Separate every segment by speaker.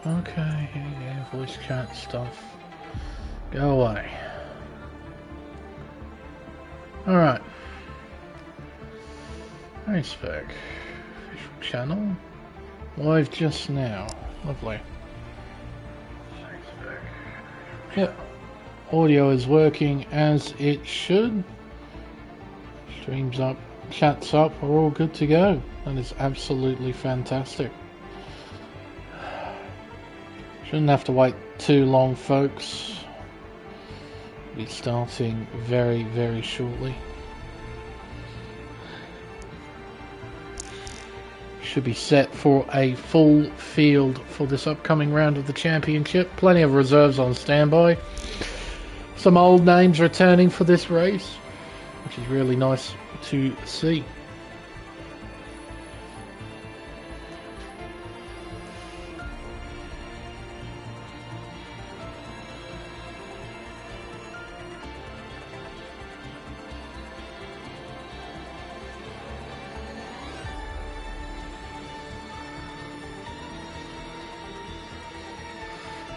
Speaker 1: Okay, yeah, voice chat stuff. Go away. Alright. Race Spec. Official channel. Live just now. Lovely. Yep. Audio is working as it should. Streams up, chats up, we're all good to go. That is absolutely fantastic. Shouldn't have to wait too long, folks. We'll be starting very, very shortly. Should be set for a full field for this upcoming round of the championship. Plenty of reserves on standby. Some old names returning for this race, which is really nice to see.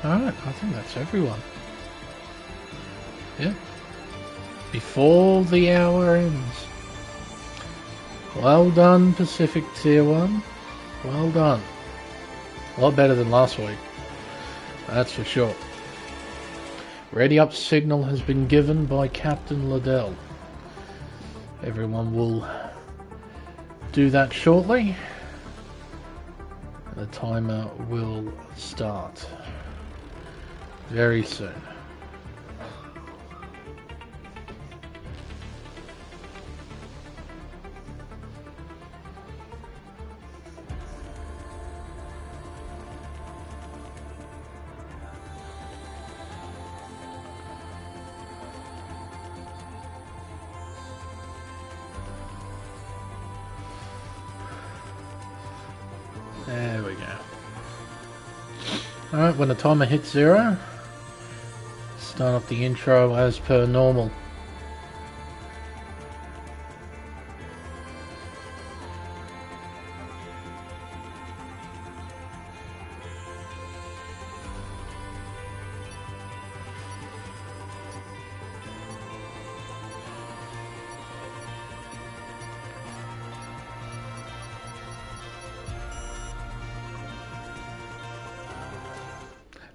Speaker 1: Alright, I think that's everyone. Yeah. Before the hour ends. Well done, Pacific Tier 1. Well done. A lot better than last week. That's for sure. Ready up signal has been given by Captain Liddell. Everyone will do that shortly. The timer will start very soon. There we go. Alright, when the timer hits 0, start up the intro as per normal.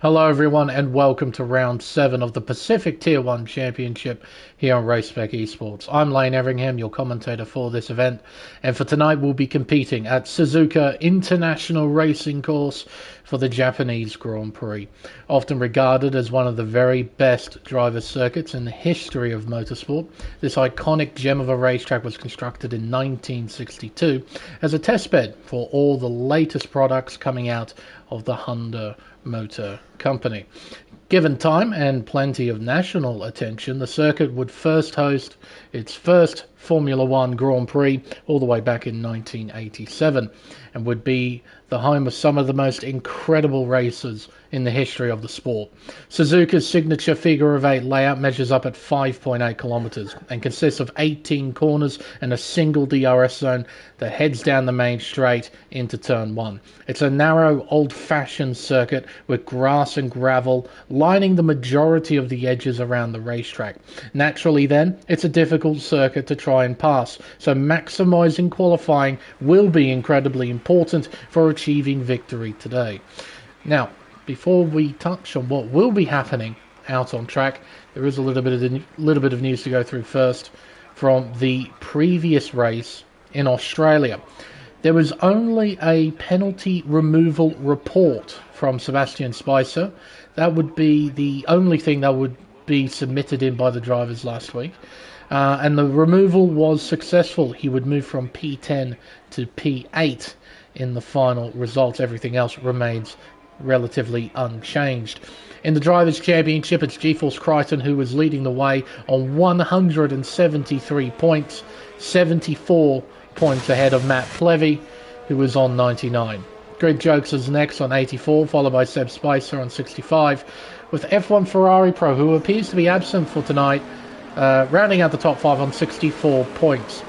Speaker 1: Hello everyone and welcome to round 7 of the Pacific Tier 1 Championship here on Race Spec Esports. I'm Everingham, your commentator for this event, and for tonight we'll be competing at Suzuka International Racing Course for the Japanese Grand Prix. Often regarded as one of the very best driver circuits in the history of motorsport, this iconic gem of a racetrack was constructed in 1962 as a testbed for all the latest products coming out of the Honda Motor Company. Given time and plenty of national attention, the circuit would first host its first Formula One Grand Prix all the way back in 1987 and would be the home of some of the most incredible races in the history of the sport. Suzuka's signature figure of 8 layout measures up at 5.8 kilometers and consists of 18 corners and a single DRS zone that heads down the main straight into turn 1. It's a narrow, old-fashioned circuit with grass and gravel lining the majority of the edges around the racetrack. Naturally then, it's a difficult circuit to try and pass, so maximizing qualifying will be incredibly important for achieving victory today. Now, before we touch on what will be happening out on track, there is a little bit of news to go through first from the previous race in Australia. There was only a penalty removal report from Sebastian Spicer. That would be the only thing that would be submitted in by the drivers last week. And the removal was successful. He would move from P10 to P8 in the final results. Everything else remains relatively unchanged. In the Drivers' Championship, it's GeForce Crichton who was leading the way on 173 points, 74 points ahead of Matt Plevy, who was on 99. Greg Jokes is next on 84, followed by Seb Spicer on 65, with F1 Ferrari Pro, who appears to be absent for tonight, rounding out the top 5 on 64 points.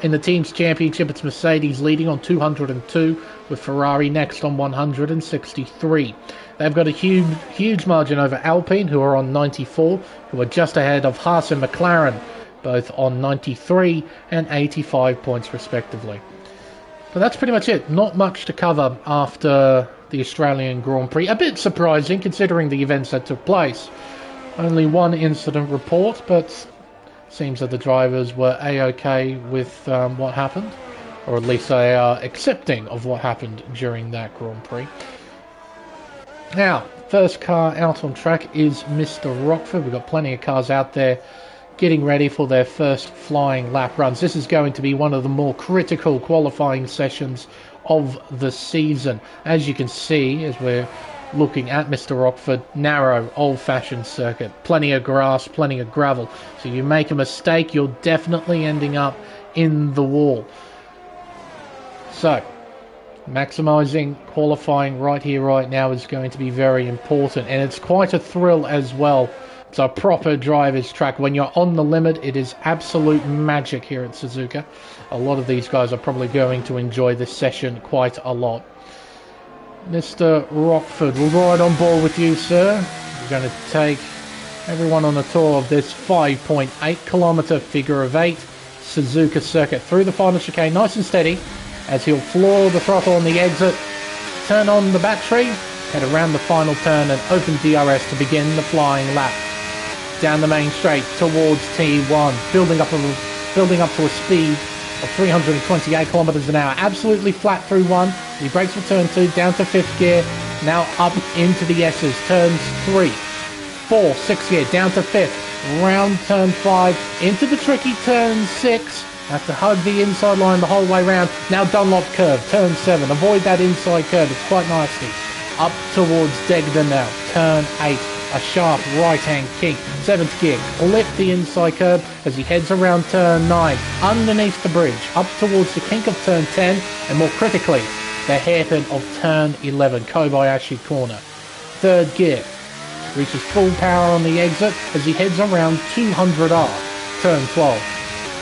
Speaker 1: In the team's championship, it's Mercedes leading on 202, with Ferrari next on 163. They've got a huge margin over Alpine, who are on 94, who are just ahead of Haas and McLaren, both on 93 and 85 points respectively. But that's pretty much it. Not much to cover after the Australian Grand Prix. A bit surprising considering the events that took place. Only one incident report, but seems that the drivers were a-okay with what happened, or at least they are accepting of what happened during that Grand Prix. Now, first car out on track is Mr. Rockford. We've got plenty of cars out there getting ready for their first flying lap runs. This is going to be one of the more critical qualifying sessions of the season. As you can see, as we're looking at Mr. Rockford, narrow, old-fashioned circuit. Plenty of grass, plenty of gravel. So you make a mistake, you're definitely ending up in the wall. So, maximising qualifying right here, right now is going to be very important. And it's quite a thrill as well. It's a proper driver's track. When you're on the limit, it is absolute magic here at Suzuka. A lot of these guys are probably going to enjoy this session quite a lot. Mr. Rockford, we'll ride on board with you, sir. We're going to take everyone on a tour of this 5.8 kilometre figure of 8 Suzuka circuit through the final chicane, nice and steady, as he'll floor the throttle on the exit, turn on the battery, head around the final turn and open DRS to begin the flying lap. Down the main straight towards T1, building up to a speed of 328 kilometers an hour. Absolutely flat through 1. He brakes for turn 2, down to 5th gear. Now up into the S's. Turns 3, 4, 6th gear, down to 5th. Round turn 5, into the tricky turn 6. Have to hug the inside line the whole way round. Now Dunlop curve, turn 7. Avoid that inside curve, it's quite nasty. Up towards Degden now, turn 8. A sharp right-hand kick, 7th gear, flip the inside curve as he heads around turn 9, underneath the bridge, up towards the kink of turn 10, and more critically, the hairpin of turn 11, Kobayashi corner. 3rd gear, reaches full power on the exit as he heads around 200R, turn 12.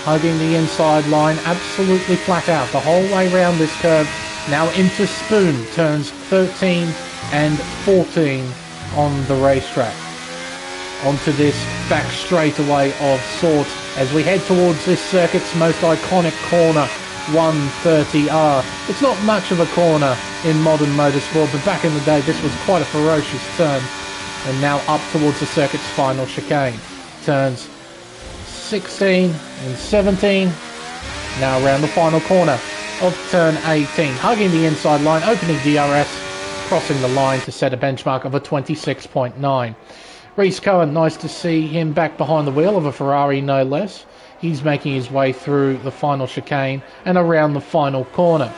Speaker 1: Hugging the inside line, absolutely flat out the whole way around this curve, now into Spoon, turns 13 and 14. On the racetrack. Onto this back straightaway of sorts as we head towards this circuit's most iconic corner, 130R. It's not much of a corner in modern motorsport, but back in the day this was quite a ferocious turn. And now up towards the circuit's final chicane. Turns 16 and 17. Now around the final corner of turn 18. Hugging the inside line, opening DRS. Crossing the line to set a benchmark of a 26.9. Reece Cohen, nice to see him back behind the wheel of a Ferrari, no less. He's making his way through the final chicane and around the final corner.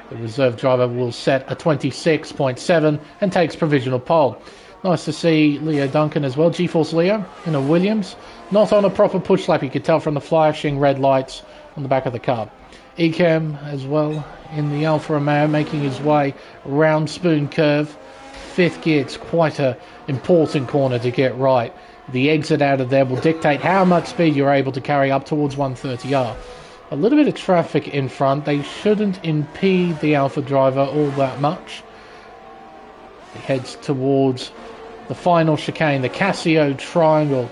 Speaker 1: The reserve driver will set a 26.7 and takes provisional pole. Nice to see Leo Duncan as well, G-Force Leo in a Williams. Not on a proper push lap, you could tell from the flashing red lights on the back of the car. Ecam as well in the Alfa Romeo, making his way around Spoon curve. 5th gear, it's quite a important corner to get right. The exit out of there will dictate how much speed you're able to carry up towards 130R. A little bit of traffic in front. They shouldn't impede the Alfa driver all that much. He heads towards the final chicane, the Casio Triangle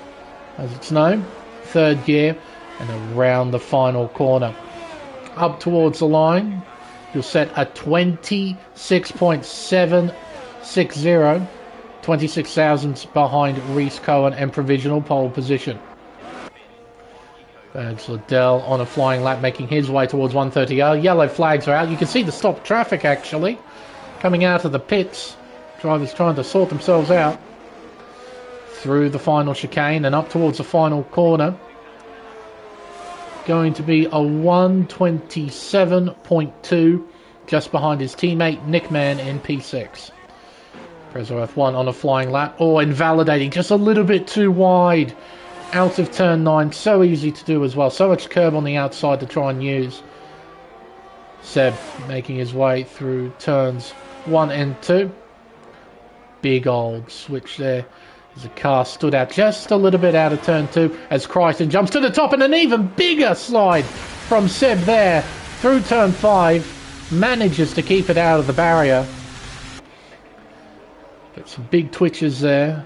Speaker 1: as it's known. 3rd gear and around the final corner. Up towards the line, you'll set a 26.760, 26 thousandths behind Reece Cohen and provisional pole position. Bergs Liddell on a flying lap, making his way towards 130R. Yellow flags are out. You can see the stop traffic actually coming out of the pits. Drivers trying to sort themselves out through the final chicane and up towards the final corner. Going to be a 127.2 just behind his teammate Nick Mann in P6. Prezzo F1 on a flying lap. Oh, invalidating, just a little bit too wide out of turn 9. So easy to do as well. So much curb on the outside to try and use. Seb making his way through turns 1 and 2. Big old switch there. As the car stood out just a little bit out of turn 2 as Crichton jumps to the top and an even bigger slide from Seb there through turn 5. Manages to keep it out of the barrier. But some big twitches there.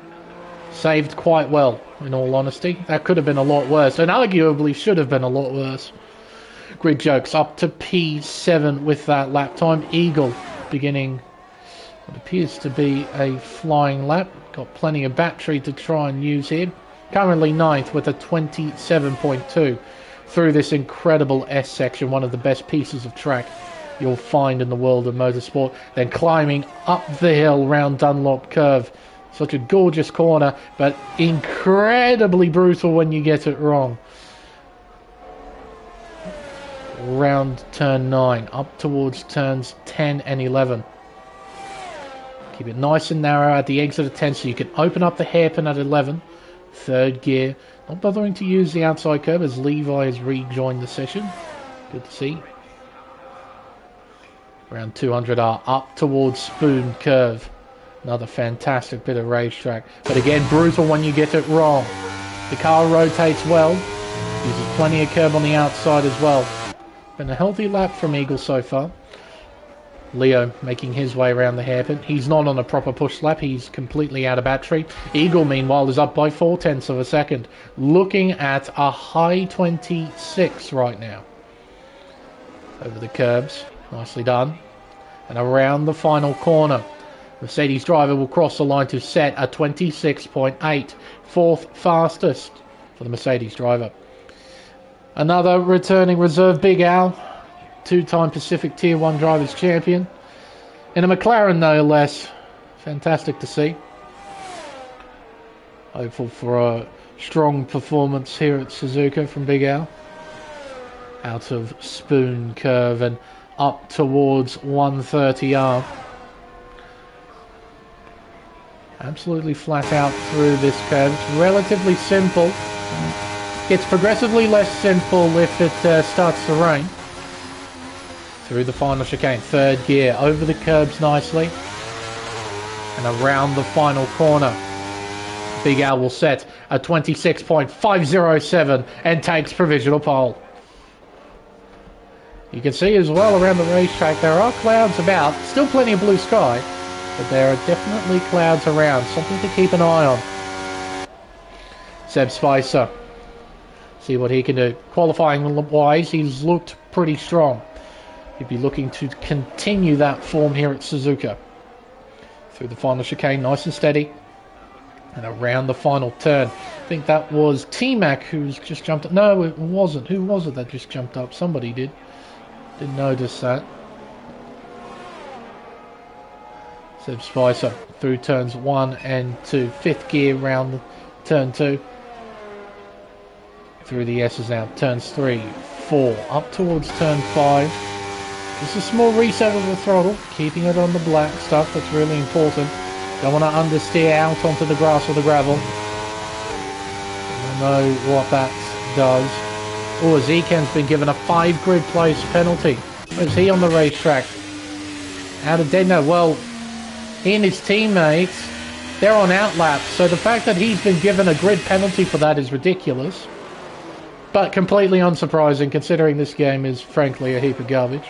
Speaker 1: Saved quite well, in all honesty. That could have been a lot worse, and arguably should have been a lot worse. Grid Jokes up to P7 with that lap time. Eagle beginning what appears to be a flying lap. Got plenty of battery to try and use here. Currently 9th with a 27.2 through this incredible S section, one of the best pieces of track you'll find in the world of motorsport. Then climbing up the hill round Dunlop Curve. Such a gorgeous corner, but incredibly brutal when you get it wrong. Round turn 9, up towards turns 10 and 11. Keep it nice and narrow at the exit of 10 so you can open up the hairpin at 11. Third gear. Not bothering to use the outside curve as Levi has rejoined the session. Good to see. Around 200R, up towards Spoon Curve. Another fantastic bit of racetrack. But again, brutal when you get it wrong. The car rotates well. Uses plenty of curb on the outside as well. Been a healthy lap from Eagle so far. Leo making his way around the hairpin. He's not on a proper push lap. He's completely out of battery. Eagle, meanwhile, is up by 0.4 of a second. Looking at a high 26 right now. Over the curbs. Nicely done. And around the final corner. Mercedes driver will cross the line to set a 26.8. Fourth fastest for the Mercedes driver. Another returning reserve, Big Al. Two-time Pacific Tier 1 Drivers' Champion. In a McLaren, no less. Fantastic to see. Hopeful for a strong performance here at Suzuka from Big Al. Out of Spoon Curve and up towards 130R. Absolutely flat out through this curve. It's relatively simple. Gets progressively less simple if it starts to rain. Through the final chicane. Third gear. Over the curbs nicely. And around the final corner. Big Al will set a 26.507 and takes provisional pole. You can see as well around the racetrack there are clouds about. Still plenty of blue sky. But there are definitely clouds around. Something to keep an eye on. Seb Spicer. See what he can do. Qualifying wise, he's looked pretty strong. He'd be looking to continue that form here at Suzuka. Through the final chicane, nice and steady. And around the final turn. I think that was T-Mac who's just jumped up. No, it wasn't. Who was it that just jumped up? Somebody did. Didn't notice that. Seb Spicer through turns 1 and 2. Fifth gear round turn 2. Through the S's now. Turns 3, 4. Up towards turn 5. Just a small reset of the throttle. Keeping it on the black stuff. That's really important. Don't want to understeer out onto the grass or the gravel. Don't know what that does. Oh, Zekan's been given a 5 grid place penalty. Where's he on the racetrack? Out of dead? No, well, he and his teammates, they're on outlaps. So the fact that he's been given a grid penalty for that is ridiculous. But completely unsurprising considering this game is frankly a heap of garbage.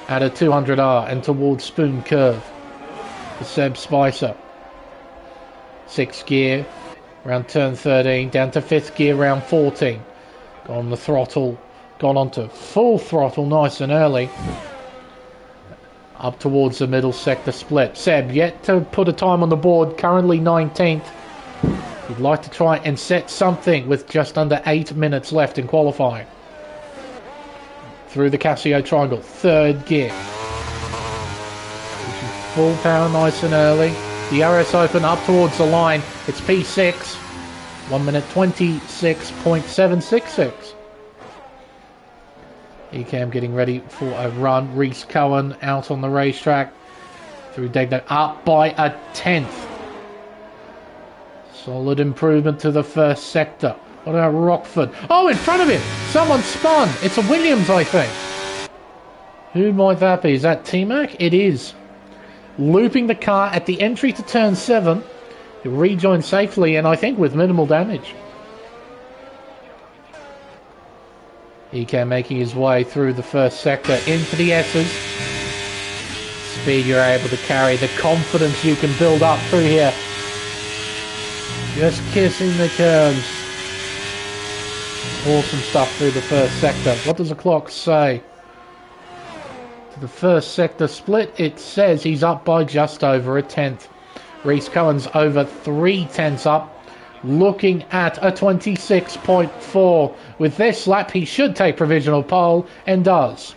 Speaker 1: At a 200R and towards Spoon Curve. For Seb Spicer. 6th gear. Around turn 13. Down to 5th gear round 14. Got on the throttle. Gone on to full throttle nice and early. Up towards the middle sector split. Seb yet to put a time on the board. Currently 19th. He'd like to try and set something with just under 8 minutes left in qualifying. Through the Casio Triangle. 3rd gear. Full power nice and early. The RS Open up towards the line. It's P6. 1 minute 26.766. Ecamm getting ready for a run. Reese Cohen out on the racetrack. Through Degno. Up by a 10th. Solid improvement to the first sector. What about Rockford? Oh, in front of him! Someone spun! It's a Williams, I think. Who might that be? Is that T-Mac? It is. Looping the car at the entry to turn 7. He'll rejoin safely and I think with minimal damage. EK making his way through the first sector into the S's. Speed you're able to carry, the confidence you can build up through here. Just kissing the curves. Awesome stuff through the first sector. What does the clock say? To the first sector split, it says he's up by just over a tenth. Reese Cohen's over 3/10 up, looking at a 26.4. With this lap, he should take provisional pole, and does.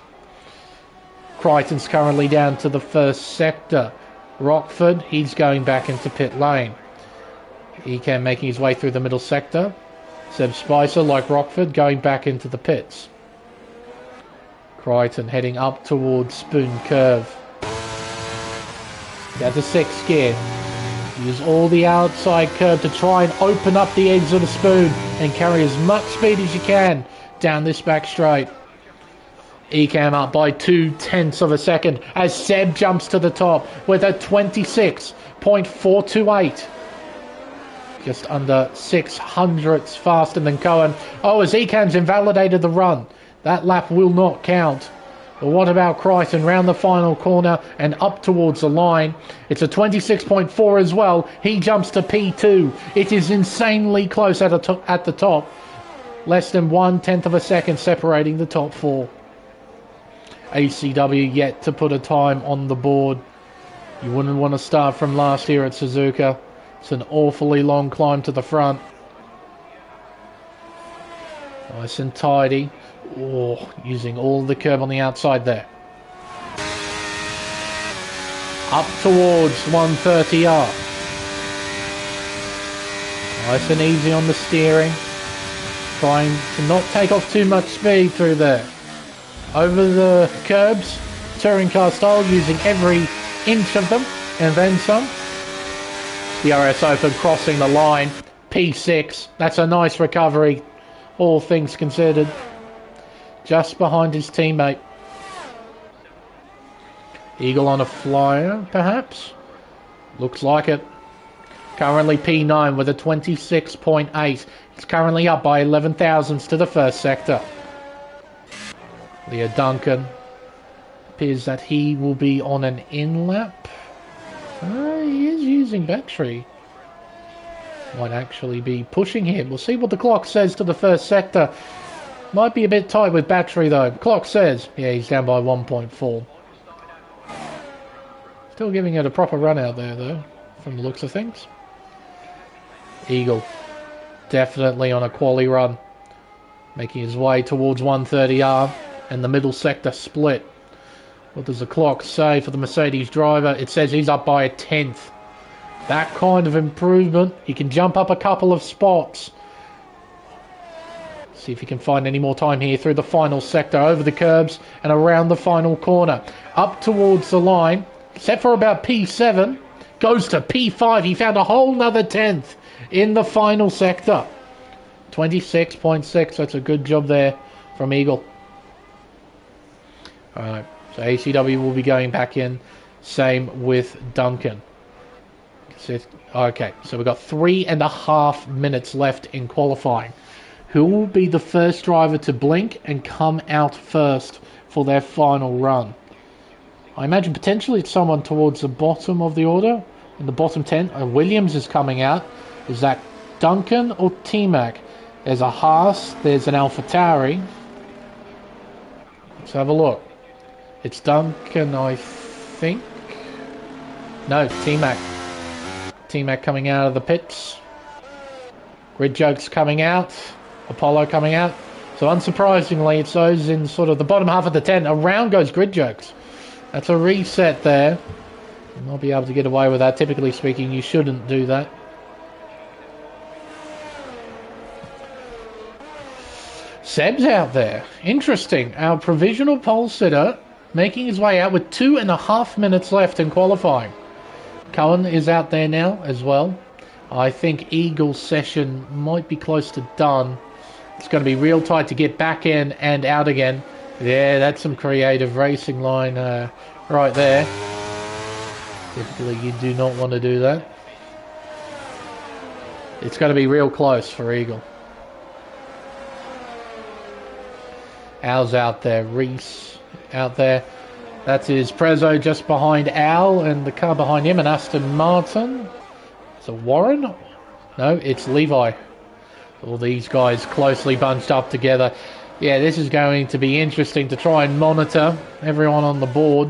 Speaker 1: Crichton's currently down to the first sector. Rockford, he's going back into pit lane. EK making his way through the middle sector. Seb Spicer, like Rockford, going back into the pits. Crichton heading up towards Spoon Curve. That's a 6th gear. Use all the outside curve to try and open up the edge of the Spoon and carry as much speed as you can down this back straight. Ecam up by 0.2 of a second as Seb jumps to the top with a 26.428. Just under 600ths faster than Cohen. Oh, as Ecam's invalidated the run. That lap will not count. But what about Crichton round the final corner and up towards the line? It's a 26.4 as well. He jumps to P2. It is insanely close at the top. Less than 1/10 of a second separating the top 4. ACW yet to put a time on the board. You wouldn't want to start from last year at Suzuka. It's an awfully long climb to the front. Nice and tidy. Oh, using all the curb on the outside there. Up towards 130R. Nice and easy on the steering. Trying to not take off too much speed through there. Over the curbs, touring car style, using every inch of them, and then some. The RS Open crossing the line, P6. That's a nice recovery, all things considered. Just behind his teammate. Eagle on a flyer, perhaps? Looks like it. Currently P9 with a 26.8. It's currently up by 11 thousandths to the first sector. Leo Duncan. Appears that he will be on an in-lap. He is using battery. Might actually be pushing him. We'll see what the clock says to the first sector. Might be a bit tight with battery though. Clock says, yeah, he's down by 1.4. Still giving it a proper run out there though, from the looks of things. Eagle, definitely on a quali run. Making his way towards 130R and the middle sector split. What does the clock say for the Mercedes driver? It says he's up by 1/10. That kind of improvement. He can jump up a couple of spots. See if he can find any more time here through the final sector, over the curbs and around the final corner. Up towards the line, except for about P7, goes to P5. He found a whole nother 10th in the final sector. 26.6, that's a good job there from Eagle. Alright, so ACW will be going back in. Same with Duncan. Okay, so we've got 3.5 minutes left in qualifying. Who will be the first driver to blink and come out first for their final run? I imagine potentially it's someone towards the bottom of the order, in the bottom 10. Williams is coming out. Is that Duncan or T-Mac? There's a Haas, there's an AlphaTauri. Let's have a look. It's Duncan, I think. No, T-Mac. T-Mac coming out of the pits. Grid Jokes coming out. Apollo coming out. So unsurprisingly, it's those in sort of the bottom half of the 10. Around goes Grid Jokes. That's a reset there. You might be able to get away with that. Typically speaking, you shouldn't do that. Seb's out there. Interesting. Our provisional pole sitter making his way out with 2.5 minutes left in qualifying. Cohen is out there now as well. I think Eagle's session might be close to done. It's going to be real tight to get back in and out again. Yeah, that's some creative racing line right there. Typically, you do not want to do that. It's going to be real close for Eagle. Al's out there. Reese out there. That is Prezzo just behind Al, and the car behind him, an Aston Martin. It's a Warren? No, it's Levi. All these guys closely bunched up together. Yeah, this is going to be interesting to try and monitor everyone on the board.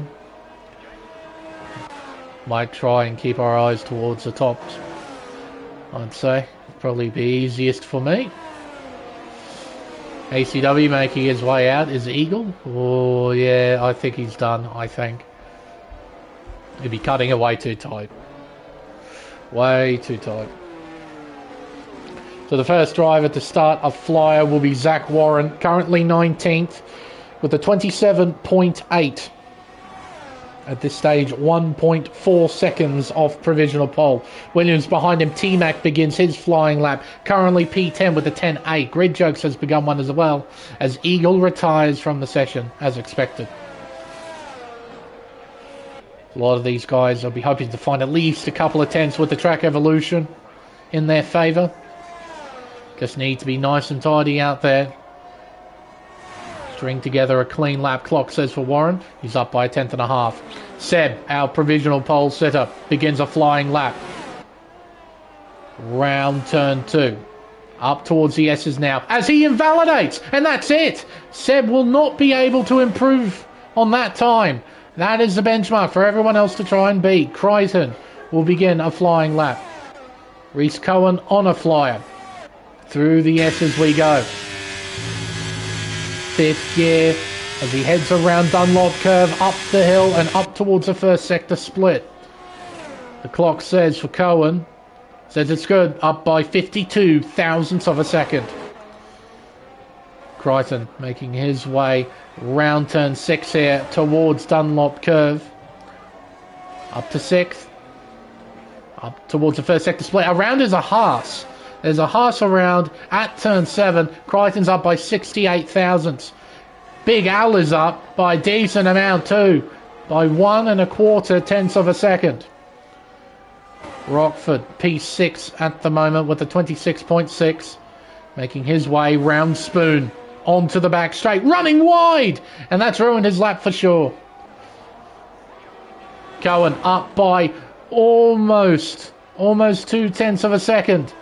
Speaker 1: Might try and keep our eyes towards the tops, I'd say. Probably be easiest for me. ACW making his way out is Eagle. Oh, yeah, I think he's done, I think. He'd be cutting it way too tight. Way too tight. So the first driver to start a flyer will be Zach Warren, currently 19th with a 27.8. At this stage, 1.4 seconds off provisional pole. Williams behind him. T-Mac begins his flying lap. Currently P10 with a 10.8. Grid Jokes has begun one as well, as Eagle retires from the session, as expected. A lot of these guys will be hoping to find at least a couple of tenths with the track evolution in their favour. Just need to be nice and tidy out there. String together a clean lap, clock says for Warren. He's up by a 10.5. Seb, our provisional pole setter, begins a flying lap. Round turn 2. Up towards the S's now as he invalidates, and that's it. Seb will not be able to improve on that time. That is the benchmark for everyone else to try and beat. Crichton will begin a flying lap. Reese Cohen on a flyer. Through the S's we go. Fifth gear as he heads around Dunlop curve, up the hill and up towards the first sector split. The clock says for Cohen, says it's good, up by 52 thousandths of a second. Crichton making his way round turn 6 here towards Dunlop curve. Up to 6th. Up towards the first sector split. Around is a Haas. There's a Haas around at turn 7. Crichton's up by 68 thousandths. Big Al is up by a decent amount too. By 1 1/4 tenths of a second. Rockford P6 at the moment with a 26.6. Making his way round Spoon. Onto the back straight. Running wide! And that's ruined his lap for sure. Cohen up by almost 2 tenths of a second.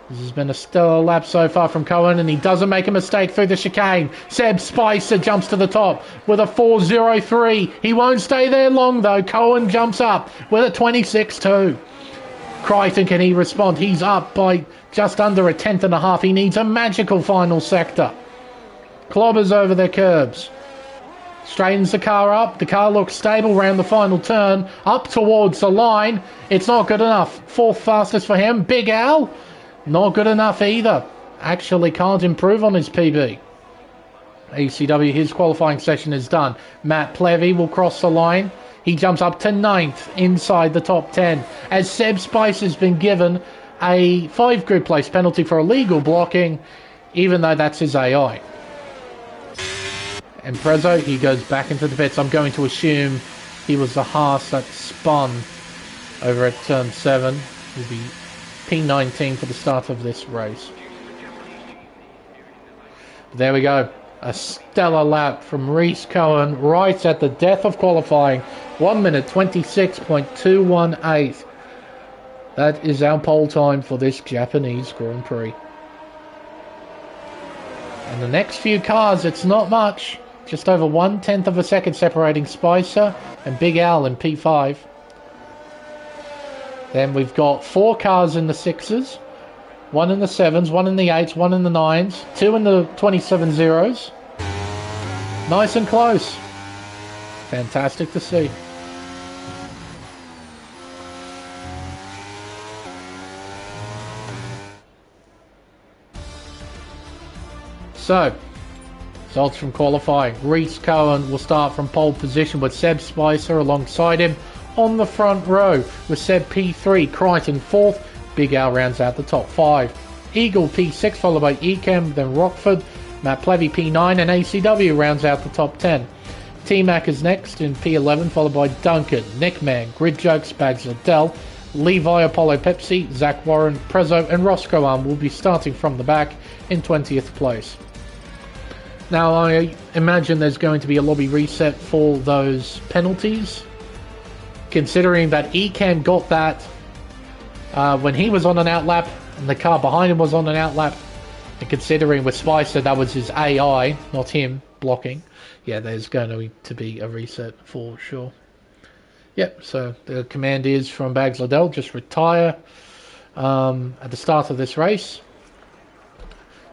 Speaker 1: This has been a stellar lap so far from Cohen, and he doesn't make a mistake through the chicane. Seb Spicer jumps to the top with a 4.03. He won't stay there long though. Cohen jumps up with a 26.2. Crichton, can he respond? He's up by just under a 10.5. He needs a magical final sector. Clobbers over their curbs. Straightens the car up. The car looks stable around the final turn. Up towards the line. It's not good enough. 4th fastest for him. Big Al. Not good enough either. Actually can't improve on his PB. ACW, his qualifying session is done. Matt Plevy will cross the line. He jumps up to 9th inside the top 10. As Seb Spice has been given a 5 grid place penalty for illegal blocking, even though that's his AI. And Prezzo, he goes back into the pits. I'm going to assume he was the Haas that spun over at turn 7. He'll be P19 for the start of this race. There we go. A stellar lap from Reese Cohen right at the death of qualifying. 1 minute 26.218. That is our pole time for this Japanese Grand Prix. And the next few cars, it's not much. Just over 1/10 of a second separating Spicer and Big Al in P5. Then we've got 4 cars in the 6s, 1 in the 7s, 1 in the 8s, 1 in the 9s, 2 in the 27 zeros. Nice and close. Fantastic to see. So, results from qualifying. Reese Cohen will start from pole position with Seb Spicer alongside him on the front row with Seb P3, Crichton 4th, Big Al rounds out the top 5. Eagle P6 followed by Ecam, then Rockford, Matt Plevy P9 and ACW rounds out the top 10. T-Mac is next in P11 followed by Duncan, Nickman, Grid Jokes, Bags Adele, Levi, Apollo Pepsi, Zach Warren, Prezzo and Roscoe Arm will be starting from the back in 20th place. Now, I imagine there's going to be a lobby reset for those penalties, considering that Ecan got that when he was on an outlap, and the car behind him was on an outlap, and considering with Spicer that was his AI, not him, blocking, yeah, there's going to be a reset for sure. Yep, so the command is from Bags Liddell, just retire at the start of this race.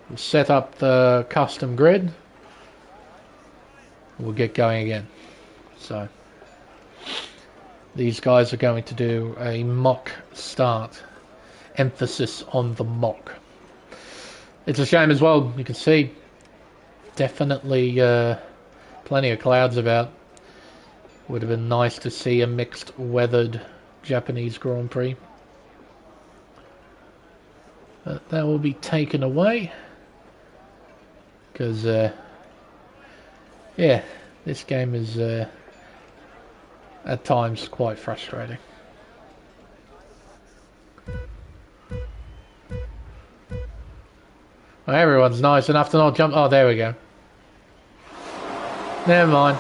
Speaker 1: We'll set up the custom grid. We'll get going again. So these guys are going to do a mock start. Emphasis on the mock. It's a shame as well, you can see definitely plenty of clouds about. Would have been nice to see a mixed weathered Japanese Grand Prix. But that will be taken away. Because, yeah, this game is at times quite frustrating. Well, everyone's nice enough to not jump. Oh, there we go. Never mind.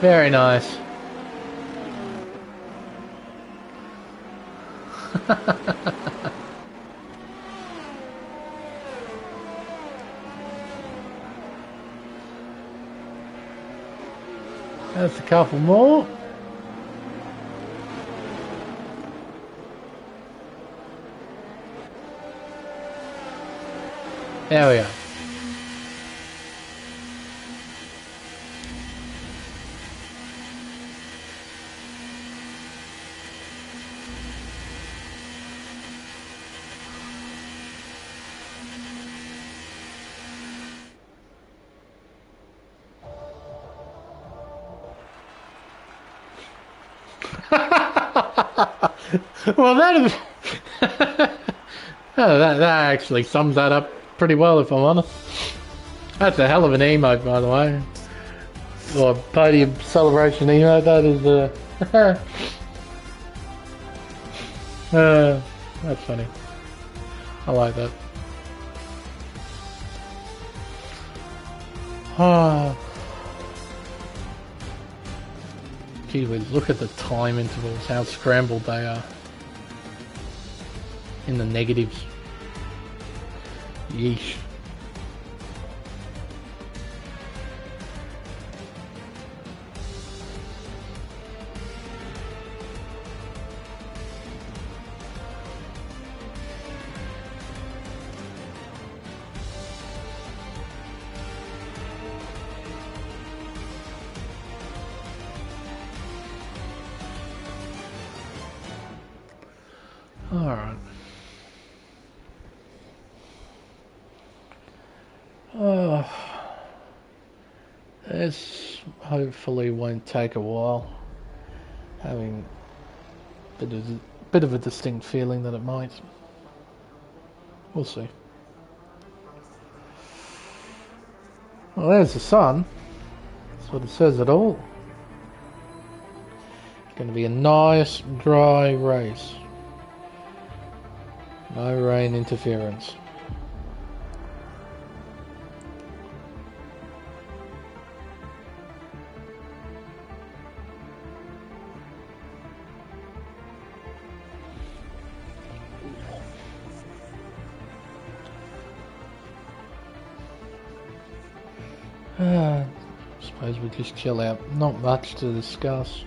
Speaker 1: Very nice. That's a couple more. There we go. Well, that actually sums that up pretty well, if I'm honest. That's a hell of an emote, by the way. Or podium celebration emote. That is that's funny. I like that. Oh. Gee whiz, look at the time intervals, how scrambled they are. In the negatives. Yeesh. Alright. This hopefully won't take a while. Having a bit of a distinct feeling that it might. We'll see. Well, there's the sun. That's what it says at all. It's going to be a nice dry race. No rain interference. I suppose we just chill out. Not much to discuss.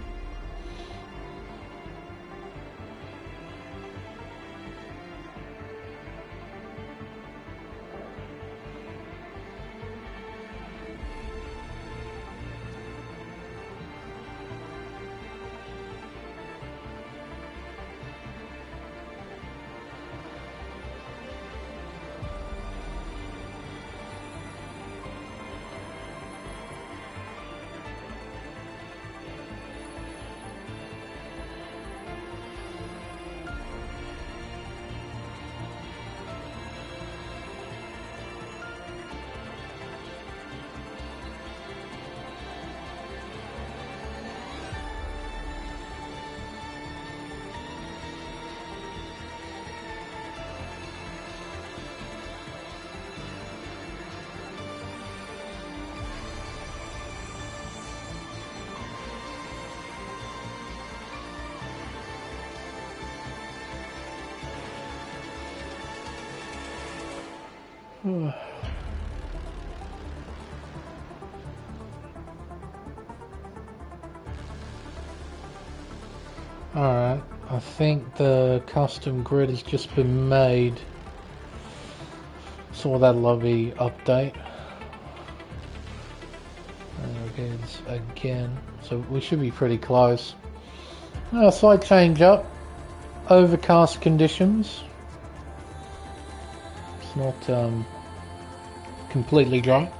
Speaker 1: Alright, I think the custom grid has just been made. Saw that lobby update. There it is again. So we should be pretty close. A slight change up. Overcast conditions. It's not completely dry.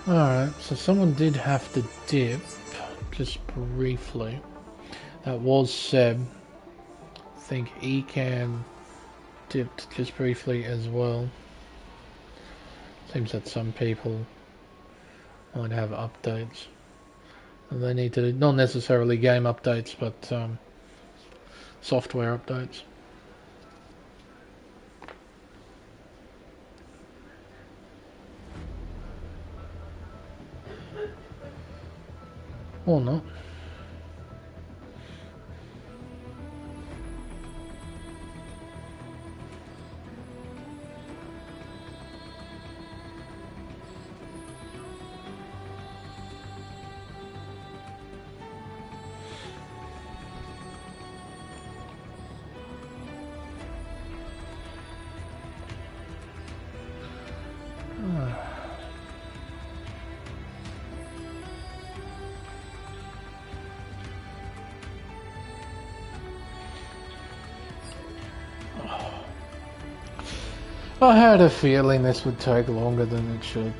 Speaker 1: Alright, so someone did have to dip, just briefly. That was Seb. I think Ecan dipped just briefly as well. Seems that some people might have updates. And they need to, not necessarily game updates, but software updates. Or not. I had a feeling this would take longer than it should.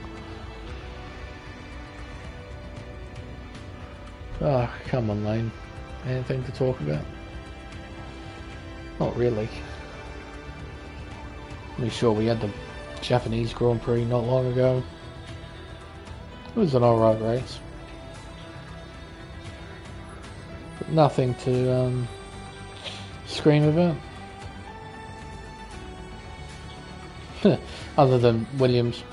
Speaker 1: Ah, oh, come on, Lane. Anything to talk about? Not really. I'm sure we had the Japanese Grand Prix not long ago. It was an alright race. But nothing to scream about. Other than Williams.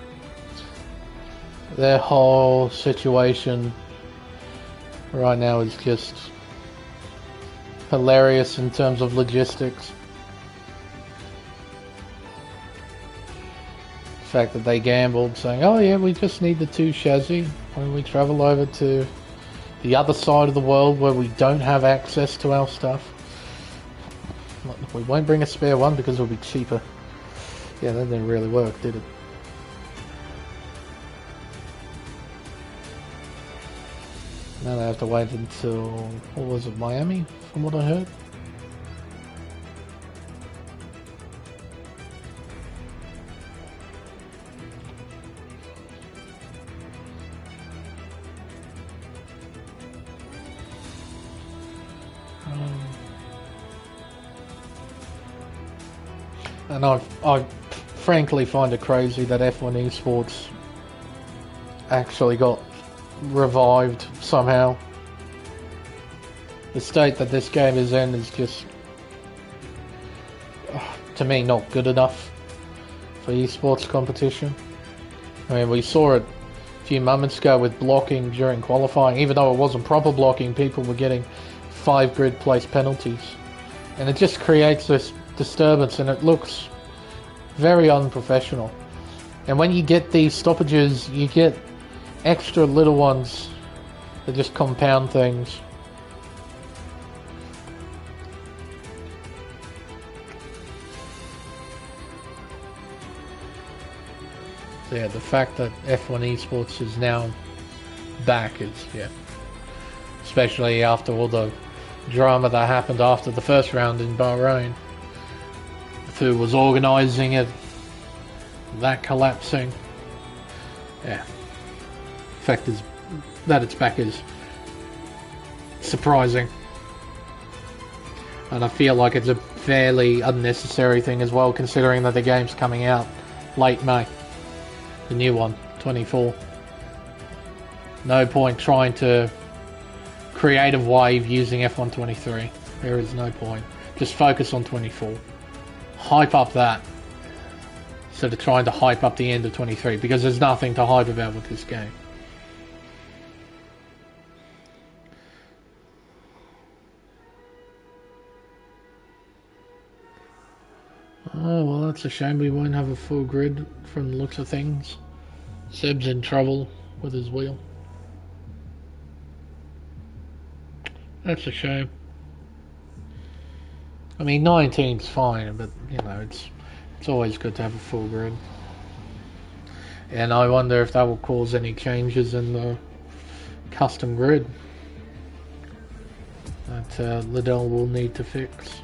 Speaker 1: Their whole situation right now is just hilarious in terms of logistics. The fact that they gambled saying, oh yeah, we just need the 2 chassis when we travel over to the other side of the world where we don't have access to our stuff. We won't bring a spare one because it'll be cheaper. Yeah, that didn't really work, did it? Now they have to wait until, what was it, Miami, from what I heard? And I frankly find it crazy that F1 Esports actually got revived somehow. The state that this game is in is just, to me, not good enough for esports competition. I mean, we saw it a few moments ago with blocking during qualifying. Even though it wasn't proper blocking, people were getting 5 grid place penalties. And it just creates this disturbance, and it looks very unprofessional. And when you get these stoppages, you get extra little ones that just compound things. So yeah, the fact that F1 Esports is now back is, yeah, especially after all the drama that happened after the first round in Bahrain, who was organising it, that collapsing. Yeah, the fact is that it's back is surprising, and I feel like it's a fairly unnecessary thing as well, considering that the game's coming out late May, the new one, 24. No point trying to create a wave using F1 23. There is no point. Just focus on 24. Hype up that instead of trying to hype up the end of 23, because there's nothing to hype about with this game. Oh, well, that's a shame we won't have a full grid from the looks of things. Seb's in trouble with his wheel. That's a shame. I mean, 19's fine, but, you know, it's always good to have a full grid. And I wonder if that will cause any changes in the custom grid that Liddell will need to fix.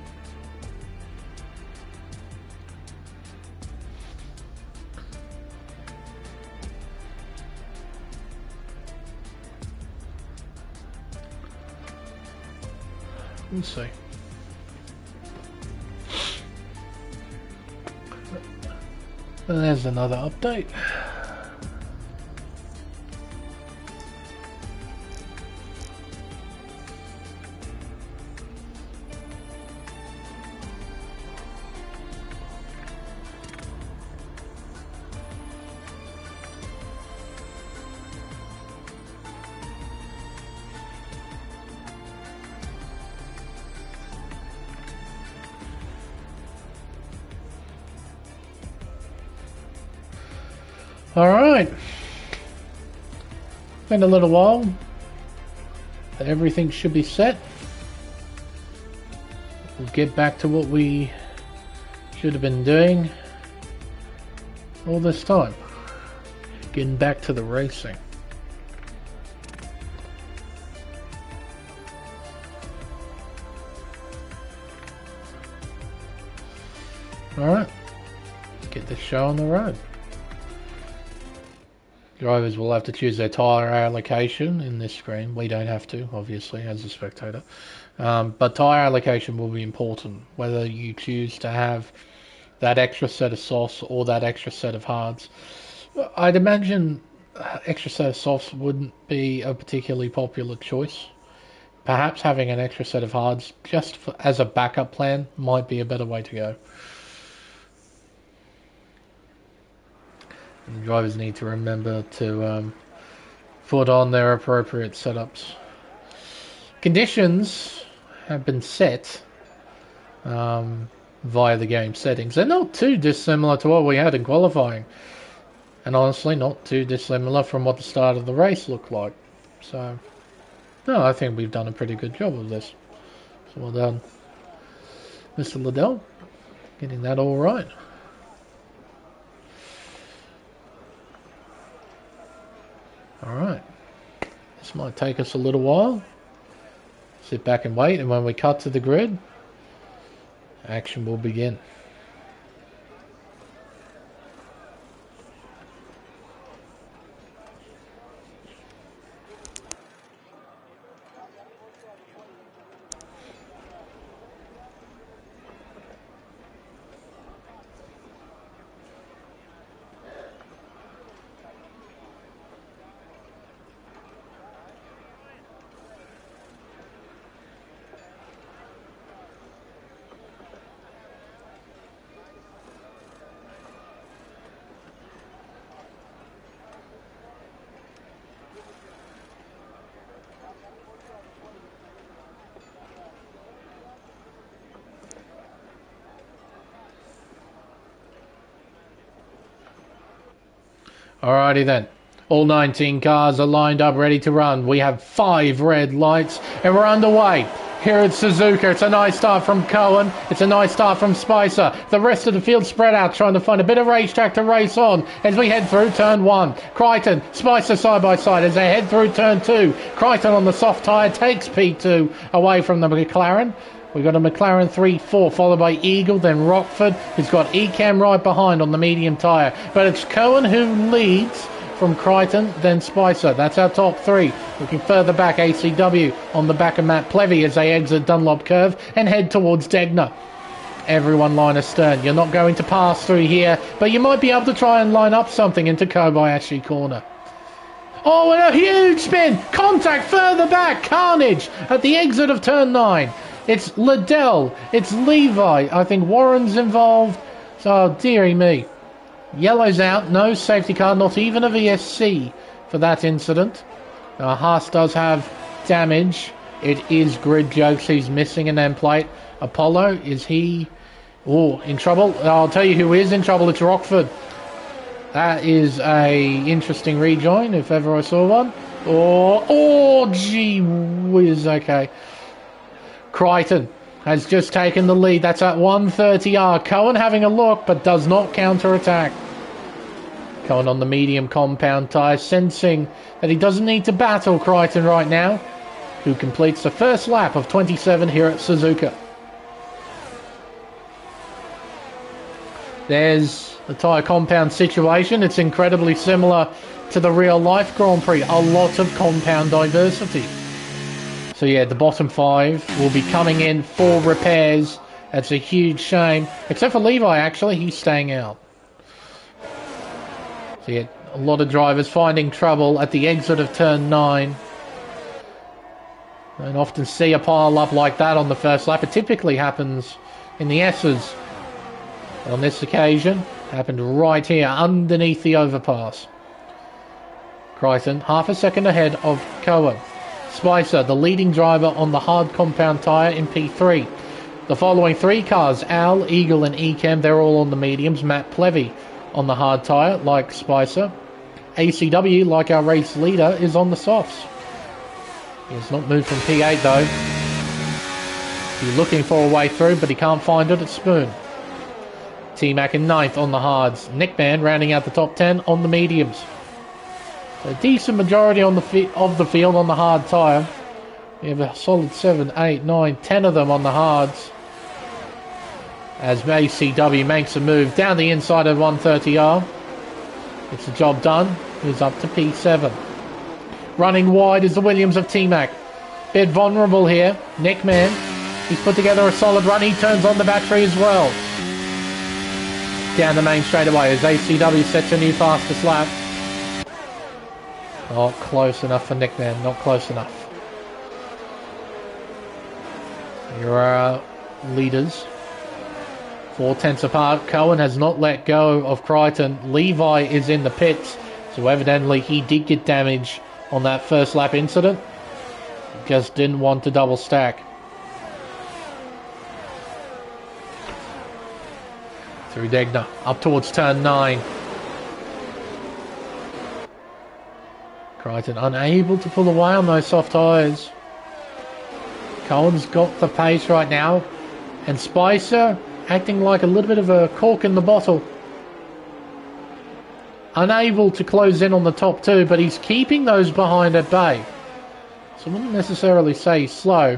Speaker 1: We'll see. And there's another update. Alright. Been a little while. Everything should be set. We'll get back to what we should have been doing all this time. Getting back to the racing. Alright. Let's get this show on the road. Drivers will have to choose their tyre allocation in this screen. We don't have to, obviously, as a spectator. But tyre allocation will be important, whether you choose to have that extra set of softs or that extra set of hards. I'd imagine extra set of softs wouldn't be a particularly popular choice. Perhaps having an extra set of hards just as a backup plan might be a better way to go. The drivers need to remember to put on their appropriate setups. Conditions have been set via the game settings. They're not too dissimilar to what we had in qualifying, and honestly not too dissimilar from what the start of the race looked like. So, no, I think we've done a pretty good job of this. So well done, Mr. Liddell, getting that all right. Alright, this might take us a little while. Sit back and wait, and when we cut to the grid, action will begin. Alrighty then. All 19 cars are lined up, ready to run. We have 5 red lights, and we're underway. Here at Suzuka, it's a nice start from Cohen. It's a nice start from Spicer. The rest of the field spread out, trying to find a bit of racetrack to race on as we head through turn 1. Crichton, Spicer side by side as they head through turn 2. Crichton on the soft tyre takes P2 away from the McLaren. We've got a McLaren 3-4, followed by Eagle, then Rockford, who's got Ecamm right behind on the medium tyre. But it's Cohen who leads from Crichton, then Spicer. That's our top 3. Looking further back, ACW on the back of Matt Plevy as they exit Dunlop Curve and head towards Degner. Everyone line astern. You're not going to pass through here, but you might be able to try and line up something into Kobayashi Corner. Oh, and a huge spin! Contact further back! Carnage at the exit of turn 9. It's Liddell. It's Levi. I think Warren's involved. So, dearie me. Yellow's out. No safety car. Not even a VSC for that incident. Haas does have damage. It is Grid Jokes. He's missing an end plate. Apollo, is he... Oh, in trouble? I'll tell you who is in trouble. It's Rockford. That is a interesting rejoin, if ever I saw one. Oh, gee whiz. Okay. Crichton has just taken the lead. That's at 130R. Cohen having a look, but does not counter-attack. Cohen on the medium compound tyre, sensing that he doesn't need to battle Crichton right now, who completes the first lap of 27 here at Suzuka. There's the tyre compound situation. It's incredibly similar to the real-life Grand Prix. A lot of compound diversity. So yeah, the bottom 5 will be coming in for repairs. That's a huge shame. Except for Levi, actually. He's staying out. So yeah, a lot of drivers finding trouble at the exit of turn 9. Don't often see a pile up like that on the first lap. It typically happens in the S's. But on this occasion, it happened right here, underneath the overpass. Crichton, half a second ahead of Cohen. Spicer, the leading driver on the hard compound tyre in P3. The following 3 cars, Al, Eagle and Ecamm, they're all on the mediums. Matt Plevy on the hard tyre, like Spicer. ACW, like our race leader, is on the softs. He has not moved from P8 though. He's looking for a way through, but he can't find it at Spoon. T-Mac in 9th on the hards. Nickman rounding out the top 10 on the mediums. A decent majority on of the field on the hard tyre. We have a solid 7, 8, 9, 10 of them on the hards. As ACW makes a move down the inside of 130R. It's a job done. He's up to P7. Running wide is the Williams of T-Mac. Bit vulnerable here. Nickman. He's put together a solid run. He turns on the battery as well. Down the main straightaway as ACW sets a new fastest lap. Not close enough for Nickman. Not close enough. Here are our leaders. 4 tenths apart. Cohen has not let go of Crichton. Levi is in the pits. So evidently he did get damage on that first lap incident. Just didn't want to double stack. Through Degner. Up towards turn 9. Crichton unable to pull away on those soft tyres. Cohen's got the pace right now. And Spicer acting like a little bit of a cork in the bottle. Unable to close in on the top 2, but he's keeping those behind at bay. So I wouldn't necessarily say slow.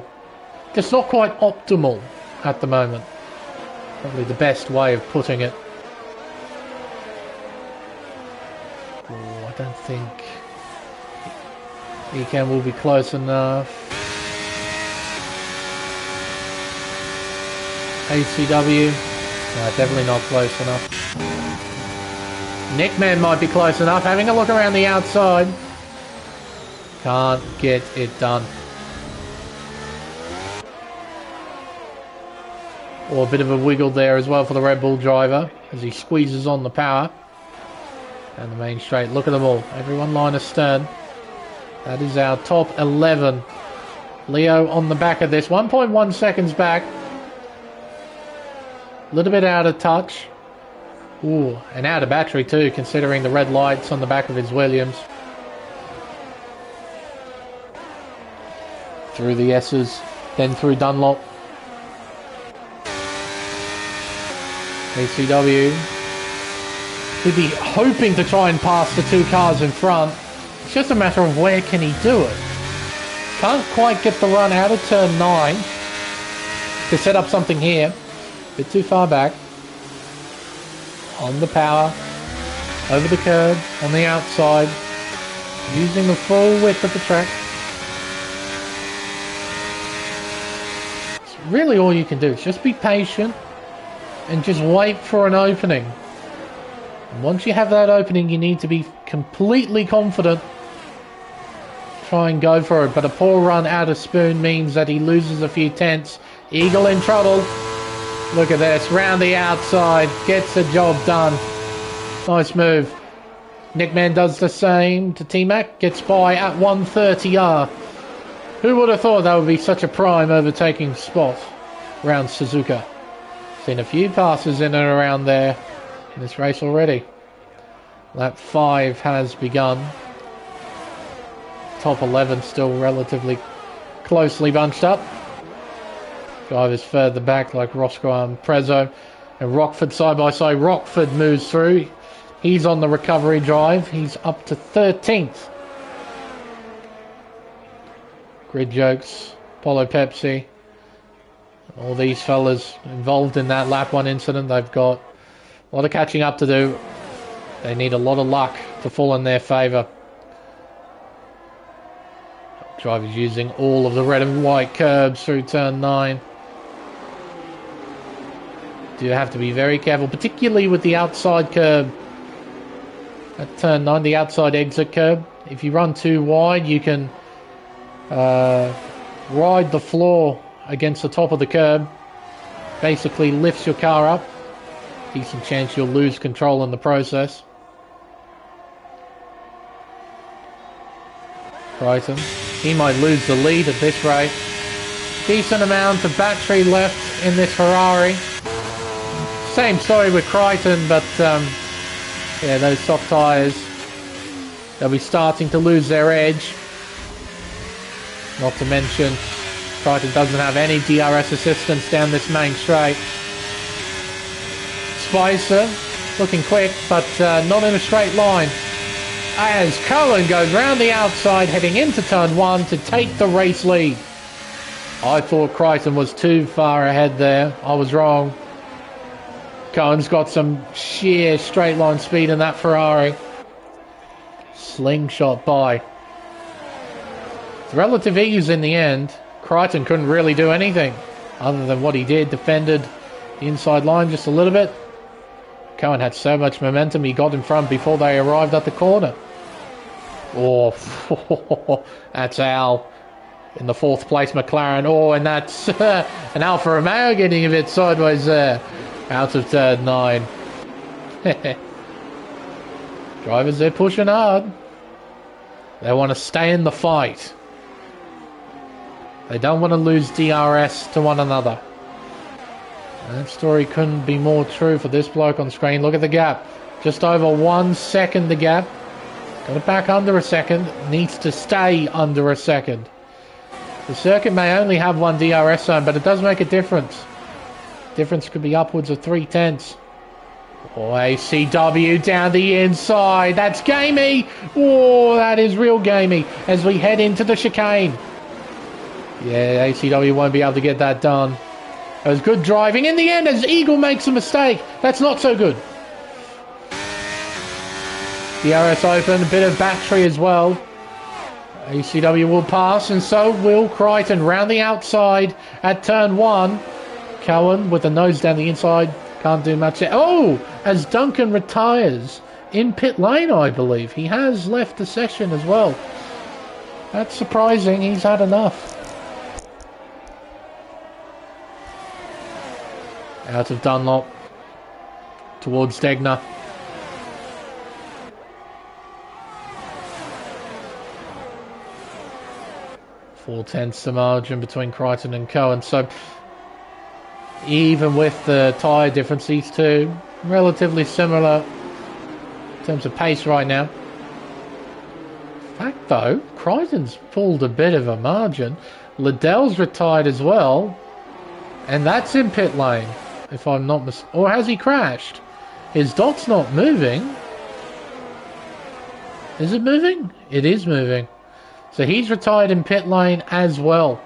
Speaker 1: Just not quite optimal at the moment. Probably the best way of putting it. Oh, I don't think Ecamm will be close enough. ACW, no, definitely not close enough. Nickman might be close enough. Having a look around the outside. Can't get it done. Or a bit of a wiggle there as well for the Red Bull driver as he squeezes on the power. And the main straight. Look at them all. Everyone line astern. That is our top 11. Leo on the back of this. 1.1 seconds back. A little bit out of touch. Ooh, and out of battery too, considering the red lights on the back of his Williams. Through the S's, then through Dunlop. ACW would be hoping to try and pass the two cars in front. It's just a matter of where can he do it. Can't quite get the run out of turn 9 to set up something here. A bit too far back. On the power, over the curb, on the outside, using the full width of the track. It's really all you can do is just be patient and just wait for an opening. And once you have that opening, you need to be completely confident. Try and go for it, but a poor run out of Spoon means that he loses a few tenths. Eagle in trouble. Look at this, round the outside, gets the job done. Nice move. Nickman does the same to T-Mac, gets by at 130R. Who would have thought that would be such a prime overtaking spot around Suzuka? Seen a few passes in and around there in this race already. Lap 5 has begun. Top 11 still relatively closely bunched up. Drivers further back like Roscoe and Prezzo and Rockford side by side. Rockford moves through. He's on the recovery drive. He's up to 13th. Grid Jokes, Polo Pepsi, all these fellas involved in that lap 1 incident. They've got a lot of catching up to do. They need a lot of luck to fall in their favour. Drivers using all of the red and white curbs through turn 9. Do have to be very careful, particularly with the outside curb. At turn 9, the outside exit curb. If you run too wide, you can ride the floor against the top of the curb. Basically lifts your car up. Decent chance you'll lose control in the process. Crichton, he might lose the lead at this rate. Decent amount of battery left in this Ferrari. Same story with Crichton, but yeah, those soft tyres, they'll be starting to lose their edge. Not to mention, Crichton doesn't have any DRS assistance down this main straight. Spicer, looking quick, but not in a straight line. As Cohen goes round the outside, heading into turn 1 to take the race lead. I thought Crichton was too far ahead there. I was wrong. Cohen's got some sheer straight line speed in that Ferrari. Slingshot by. It's relative ease in the end. Crichton couldn't really do anything other than what he did. Defended the inside line just a little bit. Cohen had so much momentum, he got in front before they arrived at the corner. Oh, that's Al in the 4th place McLaren. Oh, and that's an Alfa Romeo getting a bit sideways there. Out of turn 9. Drivers, they're pushing hard. They want to stay in the fight. They don't want to lose DRS to one another. And that story couldn't be more true for this bloke on screen. Look at the gap. Just over 1 second the gap. Got it back under a second. Needs to stay under a second. The circuit may only have 1 DRS zone, but it does make a difference. Difference could be upwards of 3/10. Oh, ACW down the inside. That's gamey. Oh, that is real gamey as we head into the chicane. Yeah, ACW won't be able to get that done. It was good driving in the end as Eagle makes a mistake. That's not so good. DRS open, a bit of battery as well. ACW will pass and so will Crichton round the outside at turn 1. Cohen with the nose down the inside. Can't do much there. Oh, as Duncan retires in pit lane, I believe. He has left the session as well. That's surprising. He's had enough. Out of Dunlop. Towards Degner. Four-tenths the margin between Crichton and Cohen. So even with the tyre difference, these two relatively similar in terms of pace right now. In fact, though, Crichton's pulled a bit of a margin. Liddell's retired as well, and that's in pit lane, if I'm not mistaken. Or has he crashed? His dot's not moving. Is it moving? It is moving. So he's retired in pit lane as well.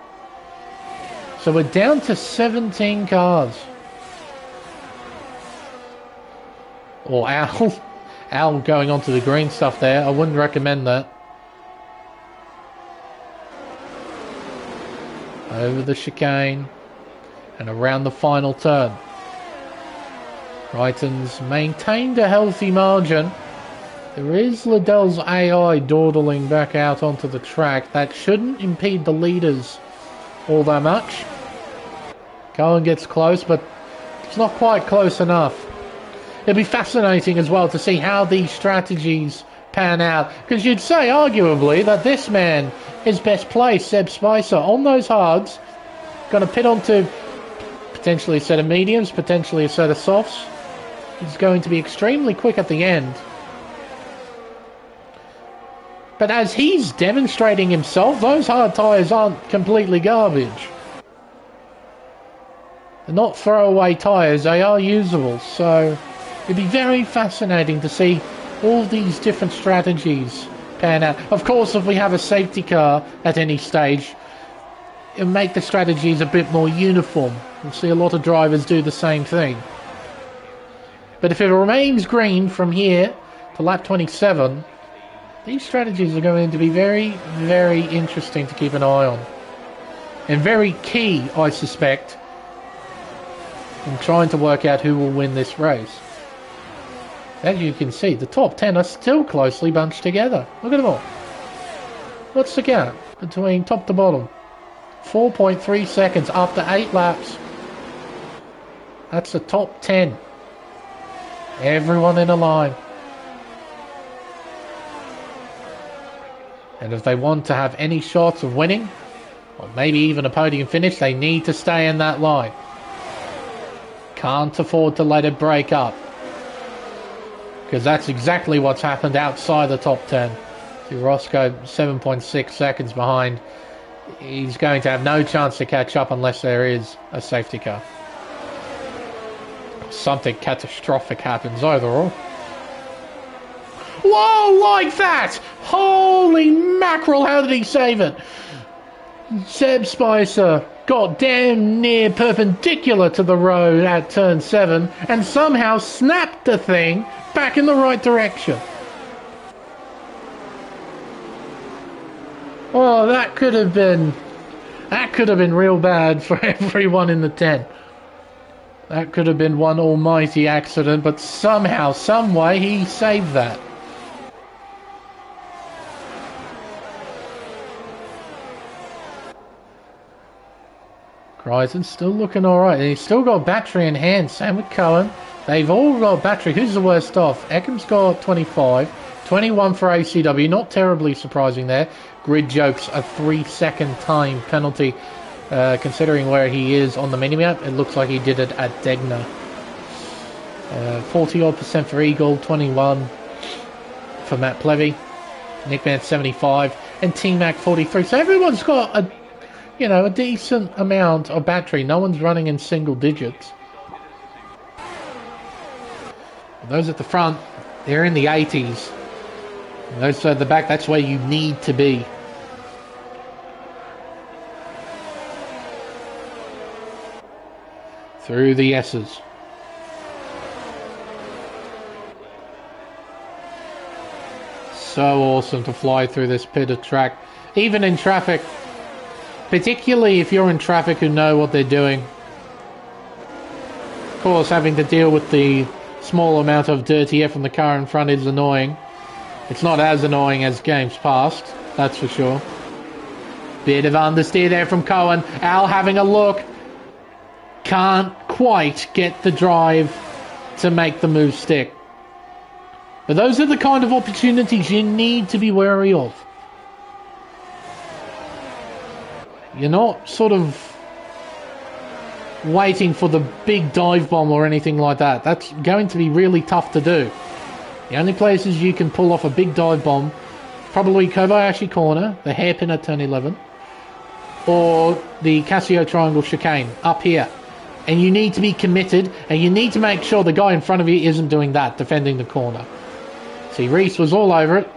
Speaker 1: So we're down to 17 cars. Or Al going onto the green stuff there. I wouldn't recommend that. Over the chicane and around the final turn. Crichton's maintained a healthy margin. There is Liddell's AI dawdling back out onto the track. That shouldn't impede the leaders all that much. Cohen gets close, but it's not quite close enough. It'll be fascinating as well to see how these strategies pan out, because you'd say arguably that this man is best placed, Seb Spicer, on those hards. Going to pit onto potentially a set of mediums, potentially a set of softs. He's going to be extremely quick at the end. But as he's demonstrating himself, those hard tyres aren't completely garbage. They're not throwaway tyres, they are usable, so it'd be very fascinating to see all these different strategies pan out. Of course, if we have a safety car at any stage, it'll make the strategies a bit more uniform. We'll see a lot of drivers do the same thing. But if it remains green from here to lap 27, these strategies are going to be very, very interesting to keep an eye on. And very key, I suspect, in trying to work out who will win this race. As you can see, the top 10 are still closely bunched together. Look at them all. What's the gap between top to bottom? 4.3 seconds after 8 laps. That's the top 10. Everyone in a line. And if they want to have any shots of winning, or maybe even a podium finish, they need to stay in that line. Can't afford to let it break up. Because that's exactly what's happened outside the top 10. See Roscoe 7.6 seconds behind. He's going to have no chance to catch up unless there is a safety car. Something catastrophic happens overall. Whoa, like that! Holy mackerel, how did he save it? Seb Spicer got damn near perpendicular to the road at turn 7 and somehow snapped the thing back in the right direction. Oh, that could have been real bad for everyone in the 10. That could have been one almighty accident, but somehow, some way, he saved that. Crichton's still looking alright, and he's still got battery in hand. Same with Cohen. They've all got battery. Who's the worst off? Eckham's got 25. 21 for ACW. Not terribly surprising there. Grid jokes a 3-second time penalty. Considering where he is on the minimap, it looks like he did it at Degner. 40% for Eagle, 21 for Matt Plevy, Nickman 75, and T-Mac 43. So everyone's got a decent amount of battery. No one's running in single digits. Those at the front, they're in the 80s. And those at the back, that's where you need to be. Through the S's. So awesome to fly through this pit of track. Even in traffic. Particularly if you're in traffic who know what they're doing. Of course, having to deal with the small amount of dirty air from the car in front is annoying. It's not as annoying as games past, that's for sure. Bit of understeer there from Cohen. Al having a look. Can't quite get the drive to make the move stick. But those are the kind of opportunities you need to be wary of. You're not sort of waiting for the big dive bomb or anything like that. That's going to be really tough to do. The only places you can pull off a big dive bomb, probably Kobayashi Corner, the hairpin at turn 11, or the Casio Triangle chicane up here. And you need to be committed, and you need to make sure the guy in front of you isn't doing that, defending the corner. See, Reese was all over it.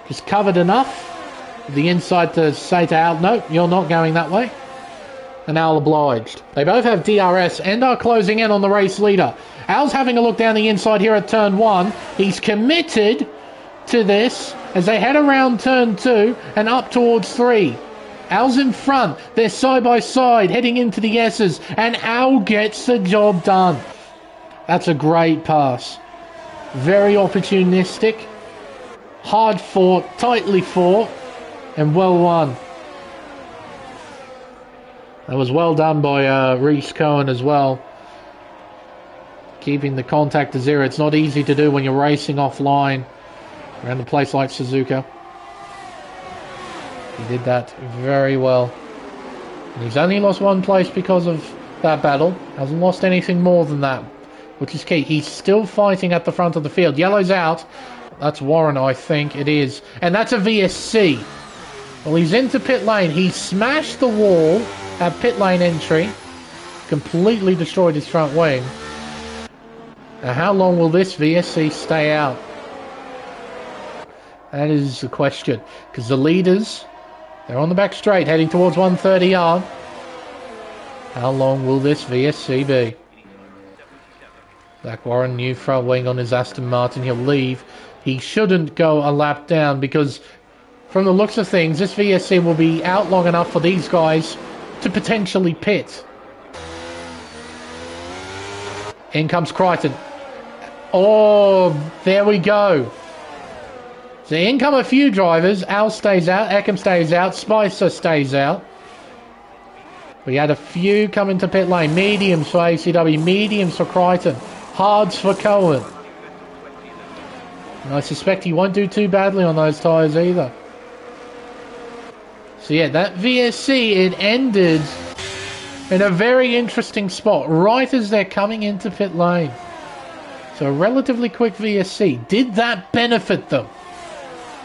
Speaker 1: Just covered enough. The inside to say to Al, nope, you're not going that way. And Al obliged. They both have DRS and are closing in on the race leader. Al's having a look down the inside here at turn 1. He's committed to this as they head around turn 2 and up towards 3. Al's in front. They're side by side heading into the S's, and Al gets the job done. That's a great pass. Very opportunistic. Hard fought, tightly fought, and well won. That was well done by Reese Cohen as well. Keeping the contact to 0. It's not easy to do when you're racing offline around a place like Suzuka. He did that very well. And he's only lost 1 place because of that battle. Hasn't lost anything more than that, which is key. He's still fighting at the front of the field. Yellow's out. That's Warren, I think it is. And that's a VSC. Well, he's into pit lane. He smashed the wall at pit lane entry. Completely destroyed his front wing. Now, how long will this VSC stay out? That is the question. Because the leaders, they're on the back straight, heading towards 130R. How long will this VSC be? Zach Warren, new front wing on his Aston Martin. He'll leave. He shouldn't go a lap down because from the looks of things, this VSC will be out long enough for these guys to potentially pit. In comes Crichton. Oh, there we go. So in come a few drivers. Al stays out, Eckham stays out, Spicer stays out. We had a few come into pit lane. Mediums for ACW, mediums for Crichton, hards for Cohen. And I suspect he won't do too badly on those tyres either. So yeah, that VSC, it ended in a very interesting spot, right as they're coming into pit lane. So a relatively quick VSC. Did that benefit them?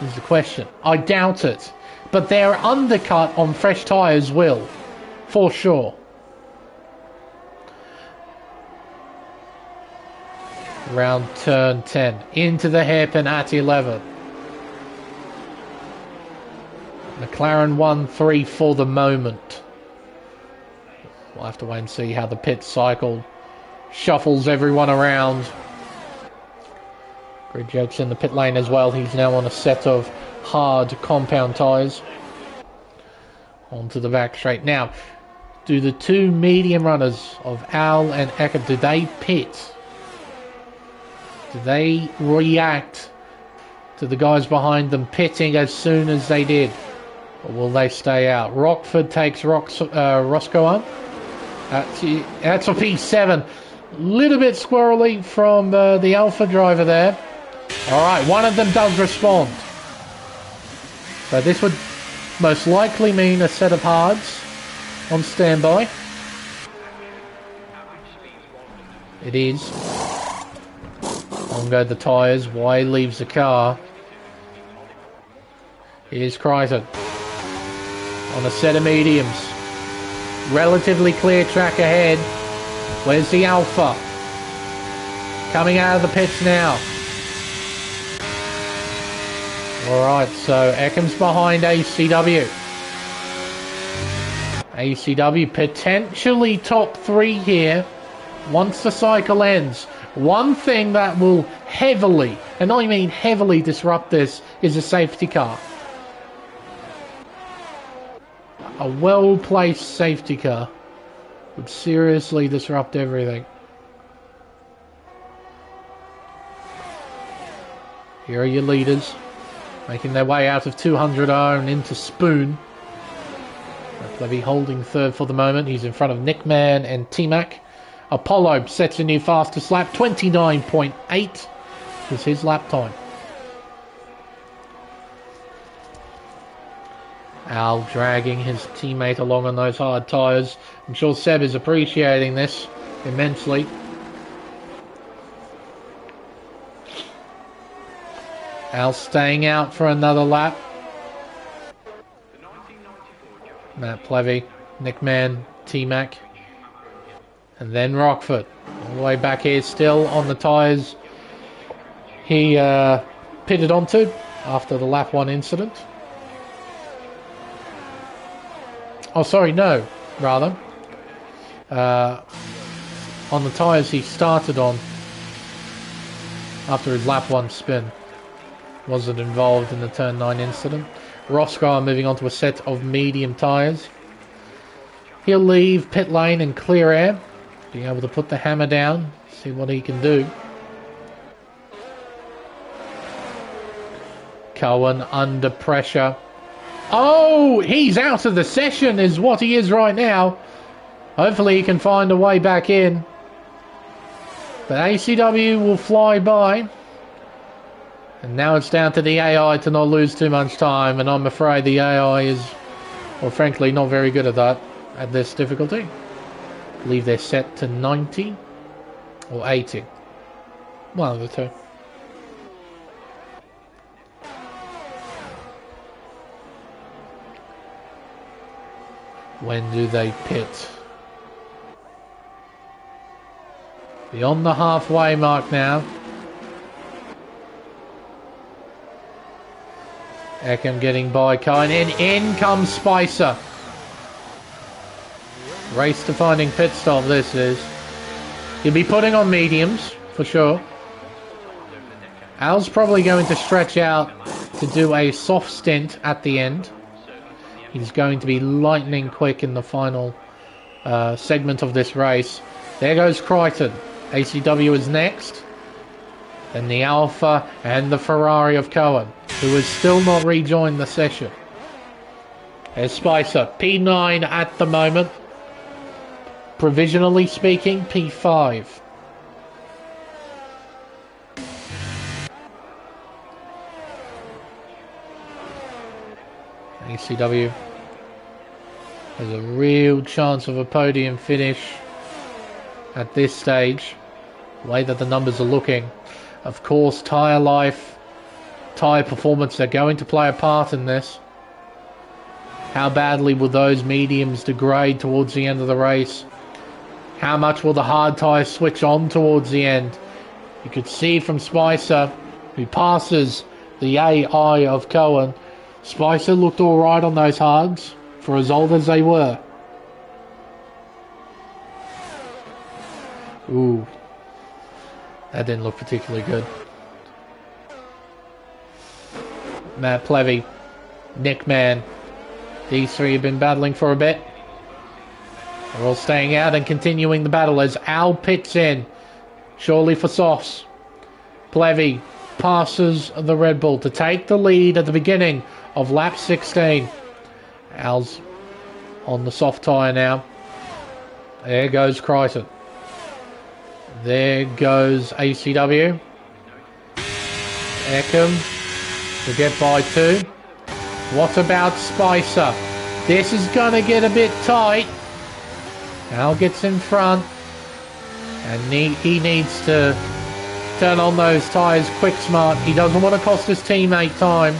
Speaker 1: Is the question. I doubt it. But their undercut on fresh tyres will. For sure. Round turn 10. Into the hairpin at 11. McLaren 1-3 for the moment. We'll have to wait and see how the pit cycle shuffles everyone around. Greg Jakes in the pit lane as well. He's now on a set of hard compound tyres. Onto the back straight. Now, do the 2 medium runners of Al and Eckert, do they pit? Do they react to the guys behind them pitting as soon as they did? Or will they stay out? Rockford takes Roscoe on. That's for P7. Little bit squirrely from the Alpha driver there. Alright, one of them does respond. So this would most likely mean a set of hards on standby. It is. On go the tyres. Y leaves the car. Here's Crichton. On a set of mediums. Relatively clear track ahead. Where's the Alpha? Coming out of the pits now. Alright, so Eckham's behind ACW. ACW potentially top 3 here once the cycle ends. One thing that will heavily, and I mean heavily, disrupt this is a safety car. A well-placed safety car would seriously disrupt everything. Here are your leaders, making their way out of 200R and into Spoon. Levy holding third for the moment. He's in front of Nickman and T-Mac. Apollo sets a new fastest lap. 29.8 is his lap time. Al dragging his teammate along on those hard tyres. I'm sure Seb is appreciating this immensely. Al staying out for another lap. Matt Plevy, Nick Mann, T-Mac, and then Rockford. All the way back here still on the tyres he pitted onto after the lap 1 incident. Oh, sorry, no, rather. On the tyres he started on after his lap 1 spin. Wasn't involved in the turn 9 incident. Roscoe moving on to a set of medium tyres. He'll leave pit lane and clear air. Being able to put the hammer down. See what he can do. Cohen under pressure. Oh, he's out of the session is what he is right now. Hopefully he can find a way back in. But ACW will fly by. And now it's down to the AI to not lose too much time. And I'm afraid the AI is, well, frankly, not very good at that, at this difficulty. I believe they're set to 90 or 80. One of the two. When do they pit? Beyond the halfway mark now. Everingham getting by Cohen, and in comes Spicer. Race defining pit stop this is. He'll be putting on mediums, for sure. Al's probably going to stretch out to do a soft stint at the end. He's going to be lightning quick in the final segment of this race. There goes Crichton. ACW is next. Then the Alpha and the Ferrari of Cohen, who has still not rejoined the session. There's Spicer, P9 at the moment. Provisionally speaking, P5. ACW has a real chance of a podium finish at this stage, the way that the numbers are looking. Of course, tyre life, tyre performance, they're going to play a part in this. How badly will those mediums degrade towards the end of the race? How much will the hard tyres switch on towards the end? You could see from Spicer, who passes the AI of Cohen, Spicer looked alright on those hards, for as old as they were. Ooh. That didn't look particularly good. Matt Plevy, Nick Mann. These three have been battling for a bit. They're all staying out and continuing the battle as Al pits in. Surely for softs. Plevy passes the Red Bull to take the lead at the beginning of lap 16. Al's on the soft tyre now. There goes Crichton. There goes ACW. Everingham to get by 2. What about Spicer? This is going to get a bit tight. Al gets in front. And he needs to turn on those tyres quick smart. He doesn't want to cost his teammate time.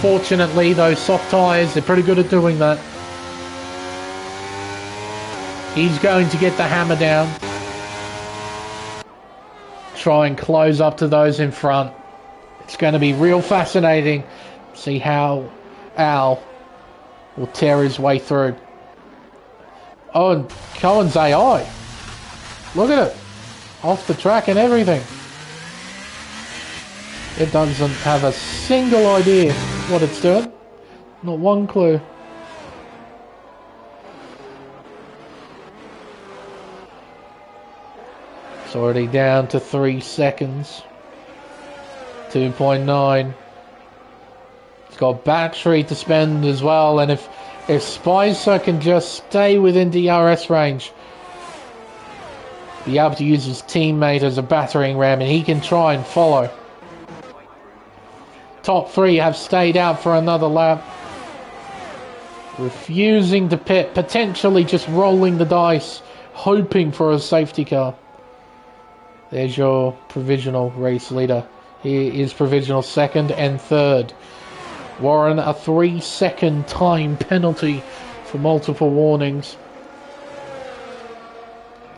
Speaker 1: Fortunately, those soft tyres, they're pretty good at doing that. He's going to get the hammer down. Try and close up to those in front. It's going to be real fascinating to see how Al will tear his way through. Oh, and Cohen's AI. Look at it. Off the track and everything. It doesn't have a single idea what it's doing. Not one clue. It's already down to 3 seconds. 2.9. It's got battery to spend as well, and if Spicer can just stay within DRS range, be able to use his teammate as a battering ram, and he can try and follow. top three have stayed out for another lap. Refusing to pit, potentially just rolling the dice, hoping for a safety car. There's your provisional race leader. Here is provisional second and third. Warren, a 3-second time penalty for multiple warnings.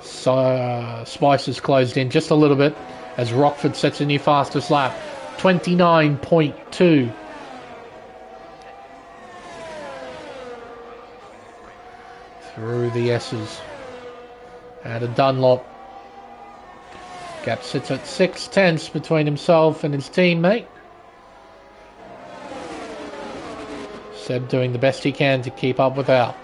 Speaker 1: So, Spicer's closed in just a little bit as Rockford sets a new fastest lap. 29.2. Through the S's. Out of Dunlop. Gap sits at 6/10 between himself and his teammate. Seb doing the best he can to keep up with Al.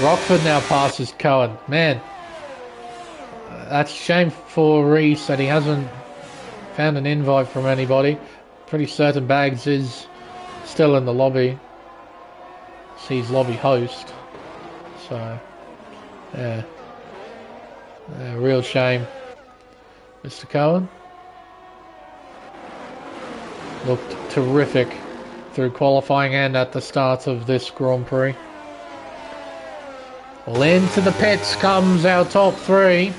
Speaker 1: Rockford now passes Cohen. Man, that's a shame for Reese that he hasn't found an invite from anybody. Pretty certain Bags is still in the lobby. He's lobby host. So, yeah. Real shame. Mr. Cohen looked terrific through qualifying and at the start of this Grand Prix. Well, into the pits comes our top three.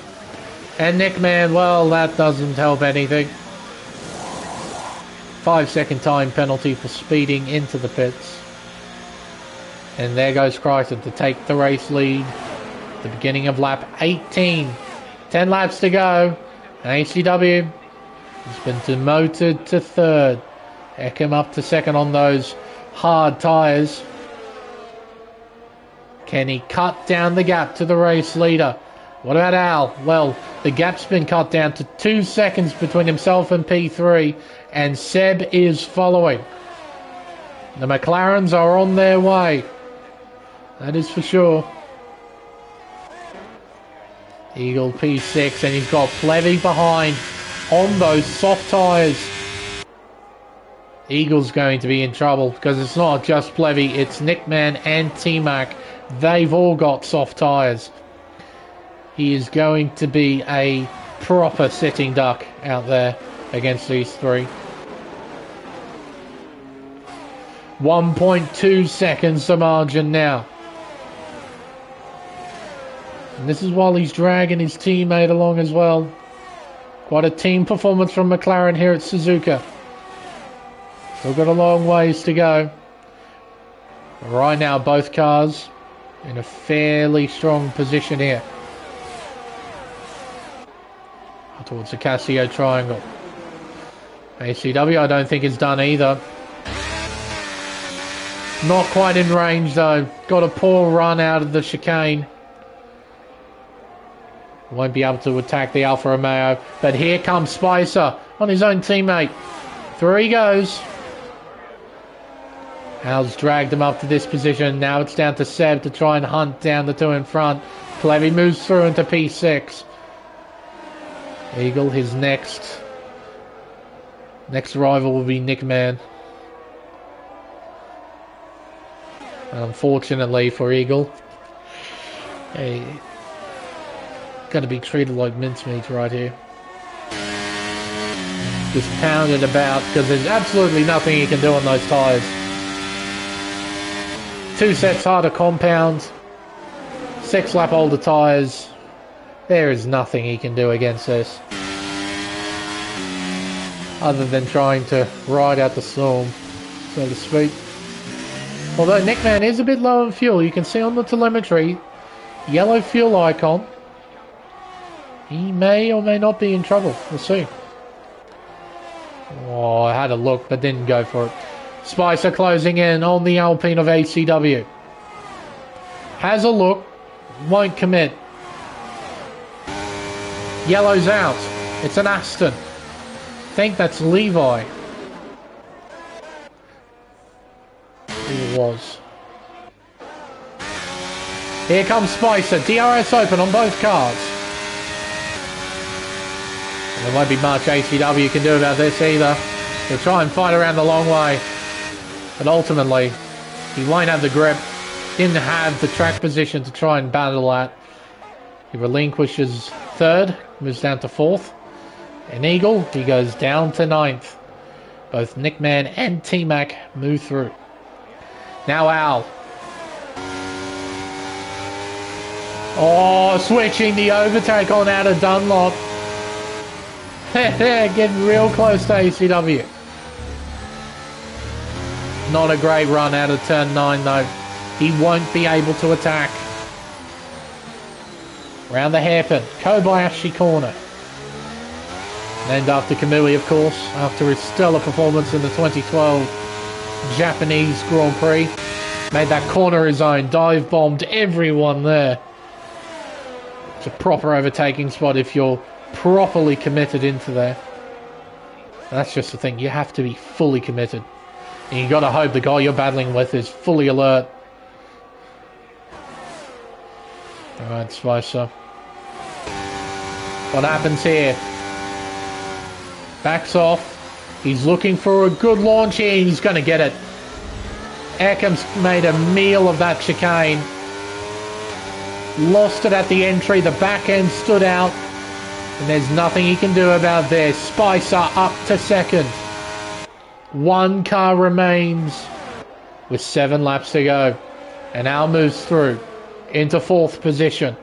Speaker 1: And Nick Mann, well, that doesn't help anything. 5-second time penalty for speeding into the pits. And there goes Crichton to take the race lead. The beginning of lap 18. 10 laps to go. And ACW has been demoted to third. Eckham up to second on those hard tyres. Can he cut down the gap to the race leader? What about Al? Well, the gap's been cut down to 2 seconds between himself and P3. And Seb is following. The McLarens are on their way. That is for sure. Eagle P6, and he's got Plevy behind on those soft tyres. Eagle's going to be in trouble because it's not just Plevy, it's Nick Mann and T-Mac. They've all got soft tyres. He is going to be a proper sitting duck out there against these three. 1.2 seconds the margin now. And this is while he's dragging his teammate along as well. Quite a team performance from McLaren here at Suzuka. Still got a long ways to go. Right now, both cars in a fairly strong position here. Towards the Casio triangle. ACW, I don't think is done either. Not quite in range though. Got a poor run out of the chicane. Won't be able to attack the Alfa Romeo. But here comes Spicer on his own teammate. Through he goes. Al's dragged him up to this position. Now it's down to Seb to try and hunt down the two in front. Plevy moves through into P6. Eagle, his next rival will be Nick Mann. And unfortunately for Eagle, hey, got to be treated like mincemeat right here. Just pounded about because there's absolutely nothing he can do on those tyres. 2 sets harder compound, 6 lap older tyres. There is nothing he can do against this. Other than trying to ride out the storm, so to speak. Although Nick Mann is a bit low on fuel, you can see on the telemetry, yellow fuel icon. He may or may not be in trouble. We'll see. Oh, I had a look but didn't go for it. Spicer closing in on the Alpine of ACW. Has a look, won't commit. Yellow's out. It's an Aston. I think that's Levi. It was. Here comes Spicer. DRS open on both cars. And there won't be much ACW can do about this either. He'll try and fight around the long way. But ultimately, he won't have the grip. Didn't have the track position to try and battle that. He relinquishes third. Moves down to fourth. An eagle, he goes down to 9th. Both Nickman and T-Mac move through. Now Al. Oh, switching the overtake on out of Dunlop. Getting real close to ACW. Not a great run out of turn 9 though. He won't be able to attack. Round the hairpin, Kobayashi corner. Named after Kamui, of course, after his stellar performance in the 2012 Japanese Grand Prix. Made that corner his own, dive bombed everyone there. It's a proper overtaking spot if you're properly committed into there. That's just the thing, you have to be fully committed. And you gotta hope the guy you're battling with is fully alert. Alright, Spicer. What happens here? Backs off. He's looking for a good launch here. He's going to get it. Eckham's made a meal of that chicane. Lost it at the entry. The back end stood out. And there's nothing he can do about this. Spicer up to 2nd. One car remains with 7 laps to go. And Al moves through into 4th position.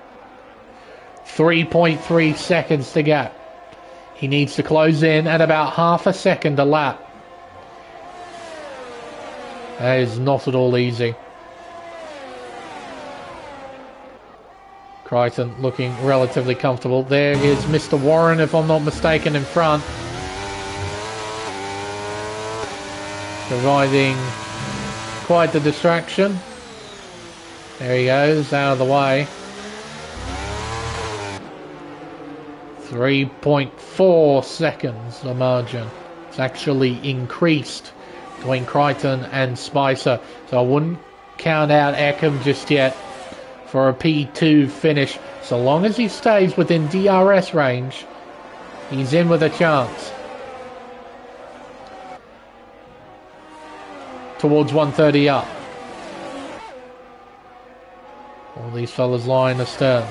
Speaker 1: 3.3 seconds to gap. He needs to close in at about half a second a lap. That is not at all easy. Crichton looking relatively comfortable. There is Mr. Warren, if I'm not mistaken, in front. Providing quite the distraction. There he goes, out of the way. 3.4 seconds the margin. It's actually increased between Crichton and Spicer. So I wouldn't count out Eckham just yet for a P2 finish. So long as he stays within DRS range, he's in with a chance. Towards 130 up. All these fellas lying astern.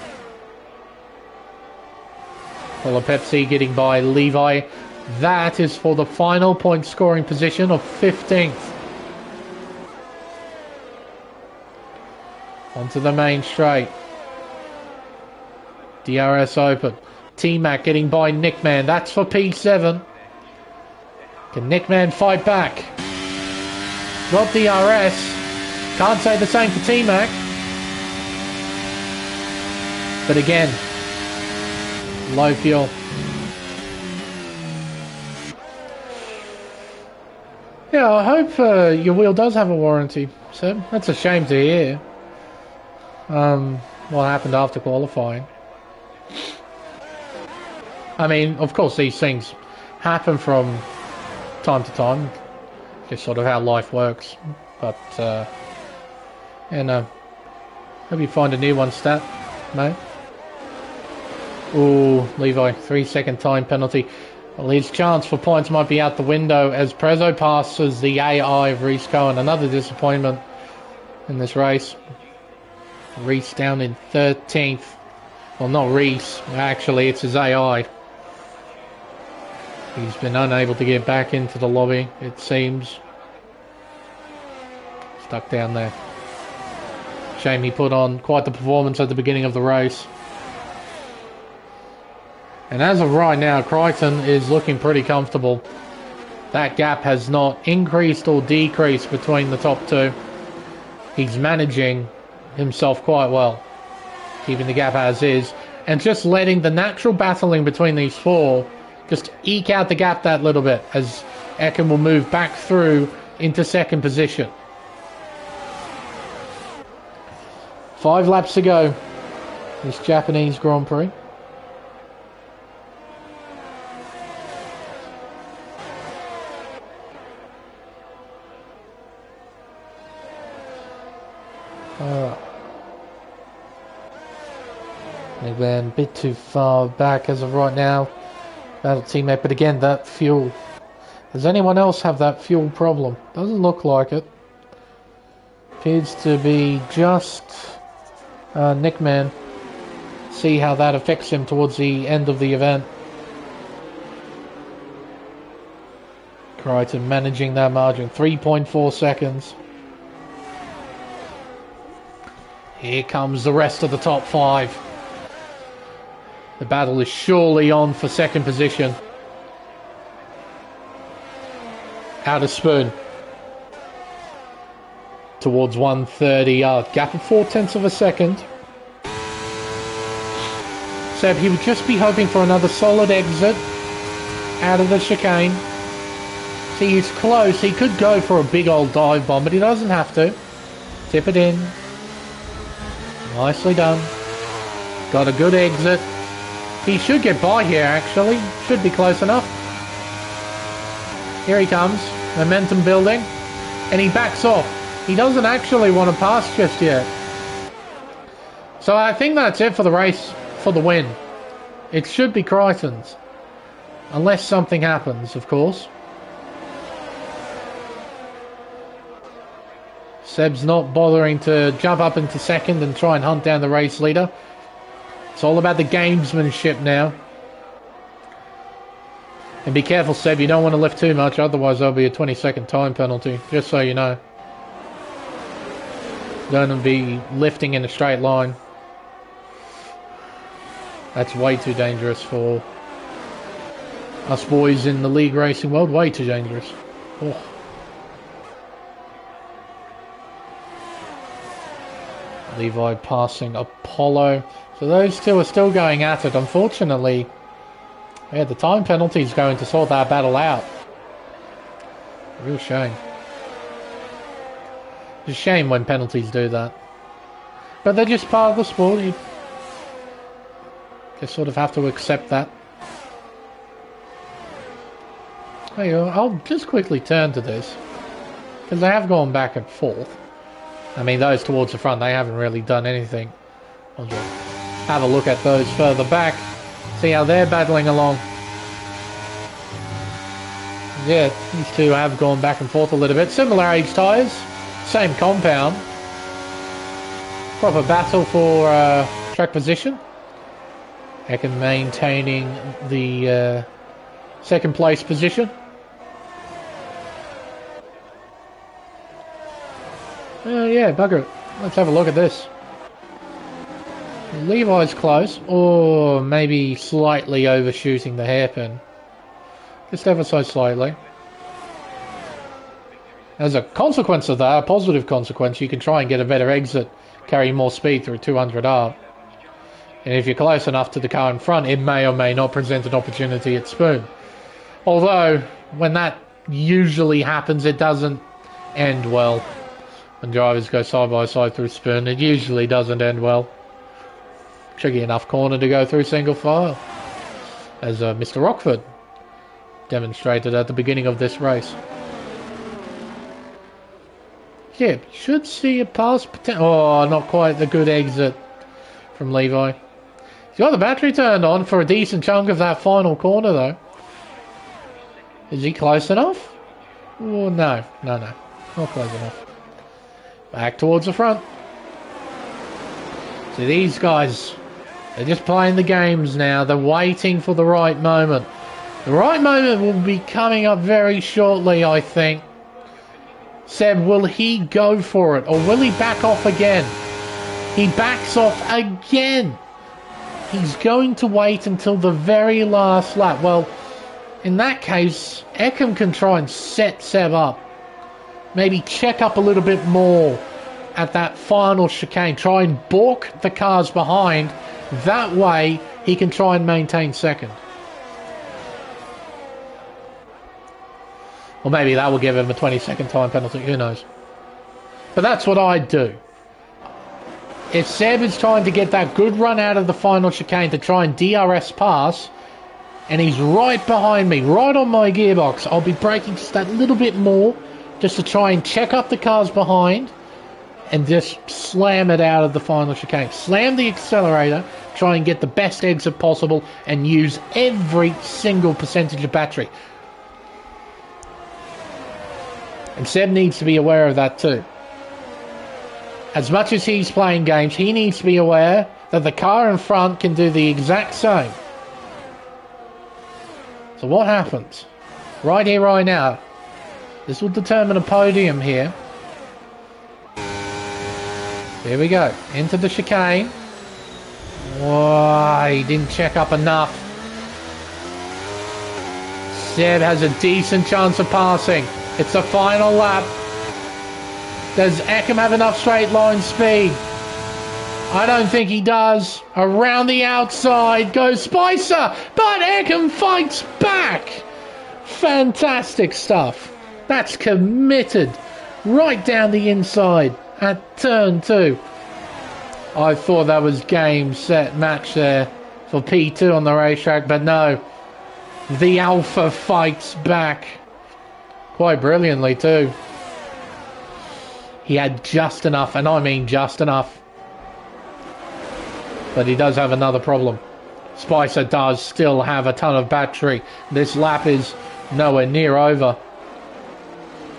Speaker 1: Full of Pepsi getting by Levi. That is for the final point scoring position of 15th. Onto the main straight. DRS open. T-Mac getting by Nickman. That's for P7. Can Nickman fight back? Got DRS. Can't say the same for T-Mac. But again, low fuel. Yeah, I hope your wheel does have a warranty, Seb. That's a shame to hear. What happened after qualifying. I mean, of course these things happen from time to time. Just sort of how life works. But, you know, hope you find a new one, Stat, mate. Ooh, Levi, 3-second time penalty. Well, his chance for points might be out the window as Prezzo passes the AI of Reese Cohen. Another disappointment in this race. Reese down in 13th. Well, not Reese. Actually, it's his AI. He's been unable to get back into the lobby, it seems. Stuck down there. Shame he put on quite the performance at the beginning of the race. And as of right now, Crichton is looking pretty comfortable. That gap has not increased or decreased between the top two. He's managing himself quite well, keeping the gap as is, and just letting the natural battling between these four just eke out the gap that little bit as Ekin will move back through into 2nd position. 5 laps to go this Japanese Grand Prix. They went a bit too far back as of right now. Battle teammate, but again, that fuel. Does anyone else have that fuel problem? Doesn't look like it. Appears to be just Nickman. See how that affects him towards the end of the event. Crichton managing that margin. 3.4 seconds. Here comes the rest of the top 5. The battle is surely on for second position. Out of Spoon. Towards 130 yard. Gap of 0.4 of a second. Seb, he would just be hoping for another solid exit out of the chicane. See, he's close. He could go for a big old dive bomb, but he doesn't have to. Tip it in. Nicely done. Got a good exit. He should get by here, actually. Should be close enough. Here he comes. Momentum building. And he backs off. He doesn't actually want to pass just yet. So I think that's it for the race, for the win. It should be Crichton's. Unless something happens, of course. Seb's not bothering to jump up into second and try and hunt down the race leader. It's all about the gamesmanship now. And be careful, Seb, you don't want to lift too much, otherwise there'll be a 20-second time penalty, just so you know. Don't be lifting in a straight line. That's way too dangerous for us boys in the league racing world. Way too dangerous. Oh. Levi passing Apollo. So those two are still going at it. Unfortunately, yeah, the time penalty is going to sort that battle out. Real shame. It's a shame when penalties do that. But they're just part of the sport. You just sort of have to accept that. There you go. I'll just quickly turn to this, because they have gone back and forth. I mean, those towards the front, they haven't really done anything. I'll just have a look at those further back, see how they're battling along. Yeah, these two have gone back and forth a little bit. Similar age tyres, same compound. Proper battle for track position. Ecken maintaining the second place position. Yeah, bugger it. Let's have a look at this. Levi's close, or maybe slightly overshooting the hairpin. Just ever so slightly. As a consequence of that, a positive consequence, you can try and get a better exit, carry more speed through 200R. And if you're close enough to the car in front, it may or may not present an opportunity at Spoon. Although, when that usually happens, it doesn't end well. When drivers go side by side through Spoon, it usually doesn't end well. Tricky enough corner to go through single file, as Mr. Rockford demonstrated at the beginning of this race. Yeah, should see a pass potential. Oh, not quite the good exit from Levi. He's got the battery turned on for a decent chunk of that final corner, though. Is he close enough? Oh, no, not close enough. Back towards the front. See, these guys, they're just playing the games now. They're waiting for the right moment. The right moment will be coming up very shortly, I think. Seb, will he go for it, or will he back off again? He backs off again. He's going to wait until the very last lap. Well, in that case, Ecken can try and set Seb up. Maybe check up a little bit more at that final chicane. Try and balk the cars behind. That way, he can try and maintain second. Or maybe that will give him a 20-second time penalty. Who knows? But that's what I'd do. If Seb is trying to get that good run out of the final chicane to try and DRS pass, and he's right behind me, right on my gearbox, I'll be braking just that little bit more, just to try and check up the cars behind, and just slam it out of the final chicane. Slam the accelerator, try and get the best exit possible, and use every single percentage of battery. And Seb needs to be aware of that too. As much as he's playing games, he needs to be aware that the car in front can do the exact same. So what happens? Right here, right now. This will determine a podium here. Here we go. Into the chicane. Oh, he didn't check up enough. Seb has a decent chance of passing. It's the final lap. Does Everingham have enough straight line speed? I don't think he does. Around the outside goes Spicer, but Everingham fights back. Fantastic stuff. That's committed. Right down the inside at turn 2. I thought that was game, set, match there for P2 on the racetrack, but no. The Alpha fights back. Quite brilliantly too. He had just enough, and I mean just enough. But he does have another problem. Spicer does still have a ton of battery. This lap is nowhere near over.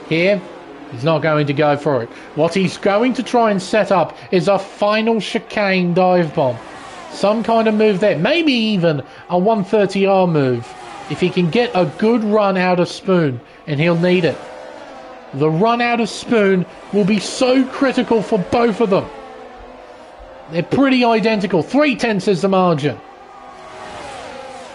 Speaker 1: Here, he's not going to go for it. What he's going to try and set up is a final chicane dive bomb. Some kind of move there. Maybe even a 130R move. If he can get a good run out of Spoon, and he'll need it. The run out of Spoon will be so critical for both of them. They're pretty identical. 0.3 is the margin.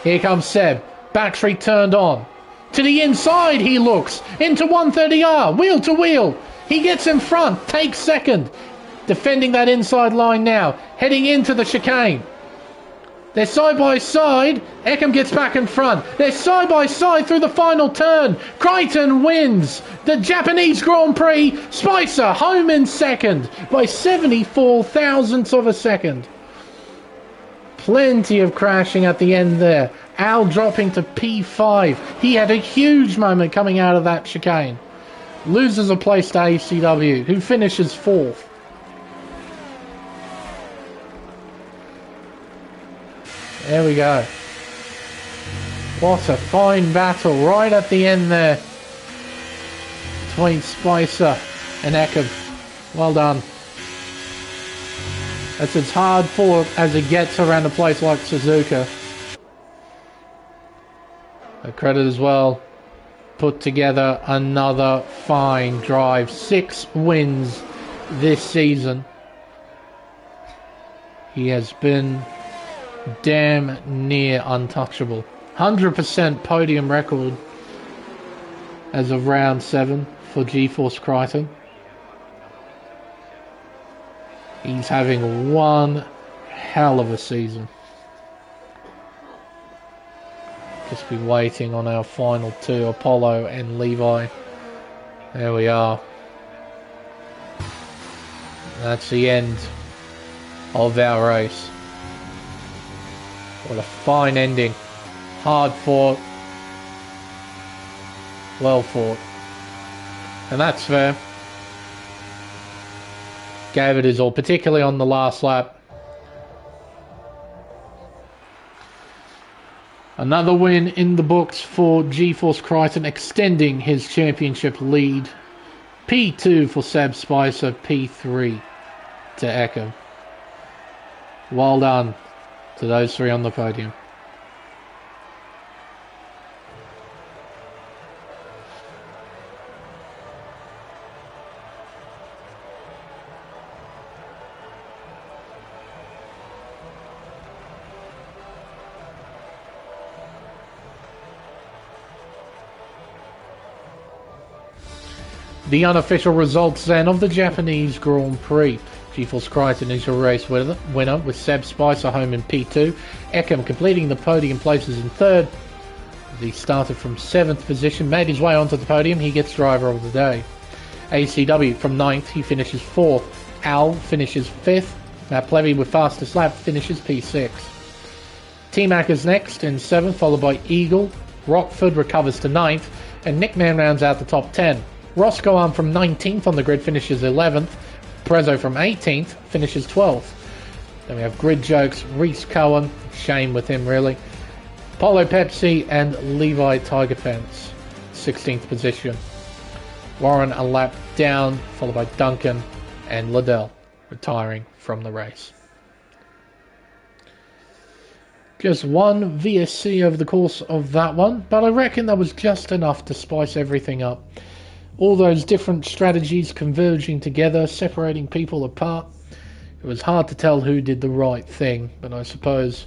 Speaker 1: Here comes Seb. Battery turned on. To the inside he looks. Into 130R. Wheel to wheel. He gets in front. Takes second. Defending that inside line now. Heading into the chicane. They're side by side. Everingham gets back in front. They're side by side through the final turn. Crichton wins the Japanese Grand Prix. Spicer home in second by 74 thousandths of a second. Plenty of crashing at the end there. Al dropping to P5. He had a huge moment coming out of that chicane. Loses a place to ACW, who finishes 4th. There we go. What a fine battle right at the end there between Spicer and Everingham. Well done. That's as hard fought as it gets around a place like Suzuka. A credit as well. Put together another fine drive. 6 wins this season. He has been damn near untouchable. 100% podium record as of round 7 for GeForce Crichton. He's having one hell of a season. Just be waiting on our final 2, Apollo and Levi. There we are. That's the end of our race. What a fine ending. Hard fought. Well fought. And that's fair. Gave it his all, particularly on the last lap. Another win in the books for GeForce Crichton, extending his championship lead. P2 for Seb Spicer, P3 to Everingham. Well done to those 3 on the podium. The unofficial results then of the Japanese Grand Prix. GeForce Crichton is your race winner with Seb Spicer home in P2. Everingham completing the podium places in 3rd. He started from 7th position, made his way onto the podium. He gets driver of the day. ACW from 9th, he finishes 4th. Al finishes 5th. Matt Plevy with fastest lap finishes P6. T-Mac is next in 7th, followed by Eagle. Rockford recovers to 9th. And Nick Mann rounds out the top 10. Roscoe Arm from 19th on the grid finishes 11th. Prezzo from 18th finishes 12th. Then we have Grid Jokes, Reese Cohen, shame with him really. Polo Pepsi and Levi Tiger Fence, 16th position. Warren a lap down, followed by Duncan and Liddell retiring from the race. Just one VSC over the course of that one, but I reckon that was just enough to spice everything up. all those different strategies converging together, separating people apart. It was hard to tell who did the right thing, but I suppose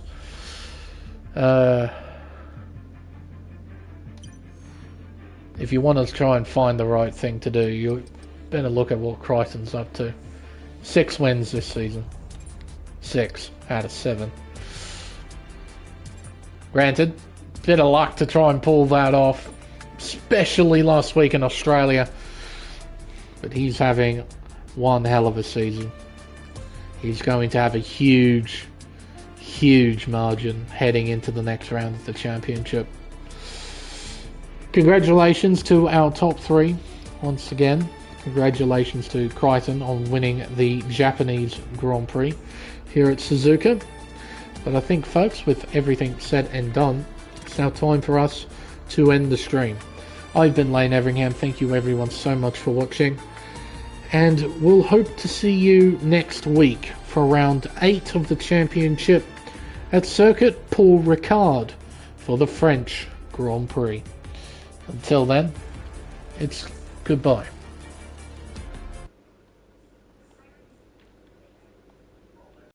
Speaker 1: if you want to try and find the right thing to do, you better look at what Crichton's up to. 6 wins this season. 6 out of 7. Granted, bit of luck to try and pull that off, especially last week in Australia. But he's having one hell of a season. He's going to have a huge, huge margin heading into the next round of the championship. Congratulations to our top 3 once again. Congratulations to Crichton on winning the Japanese Grand Prix here at Suzuka. But I think, folks, with everything said and done, it's now time for us to end the stream. I've been Lane Everingham. Thank you everyone so much for watching. And we'll hope to see you next week for round 8 of the championship at Circuit Paul Ricard for the French Grand Prix. Until then, it's goodbye.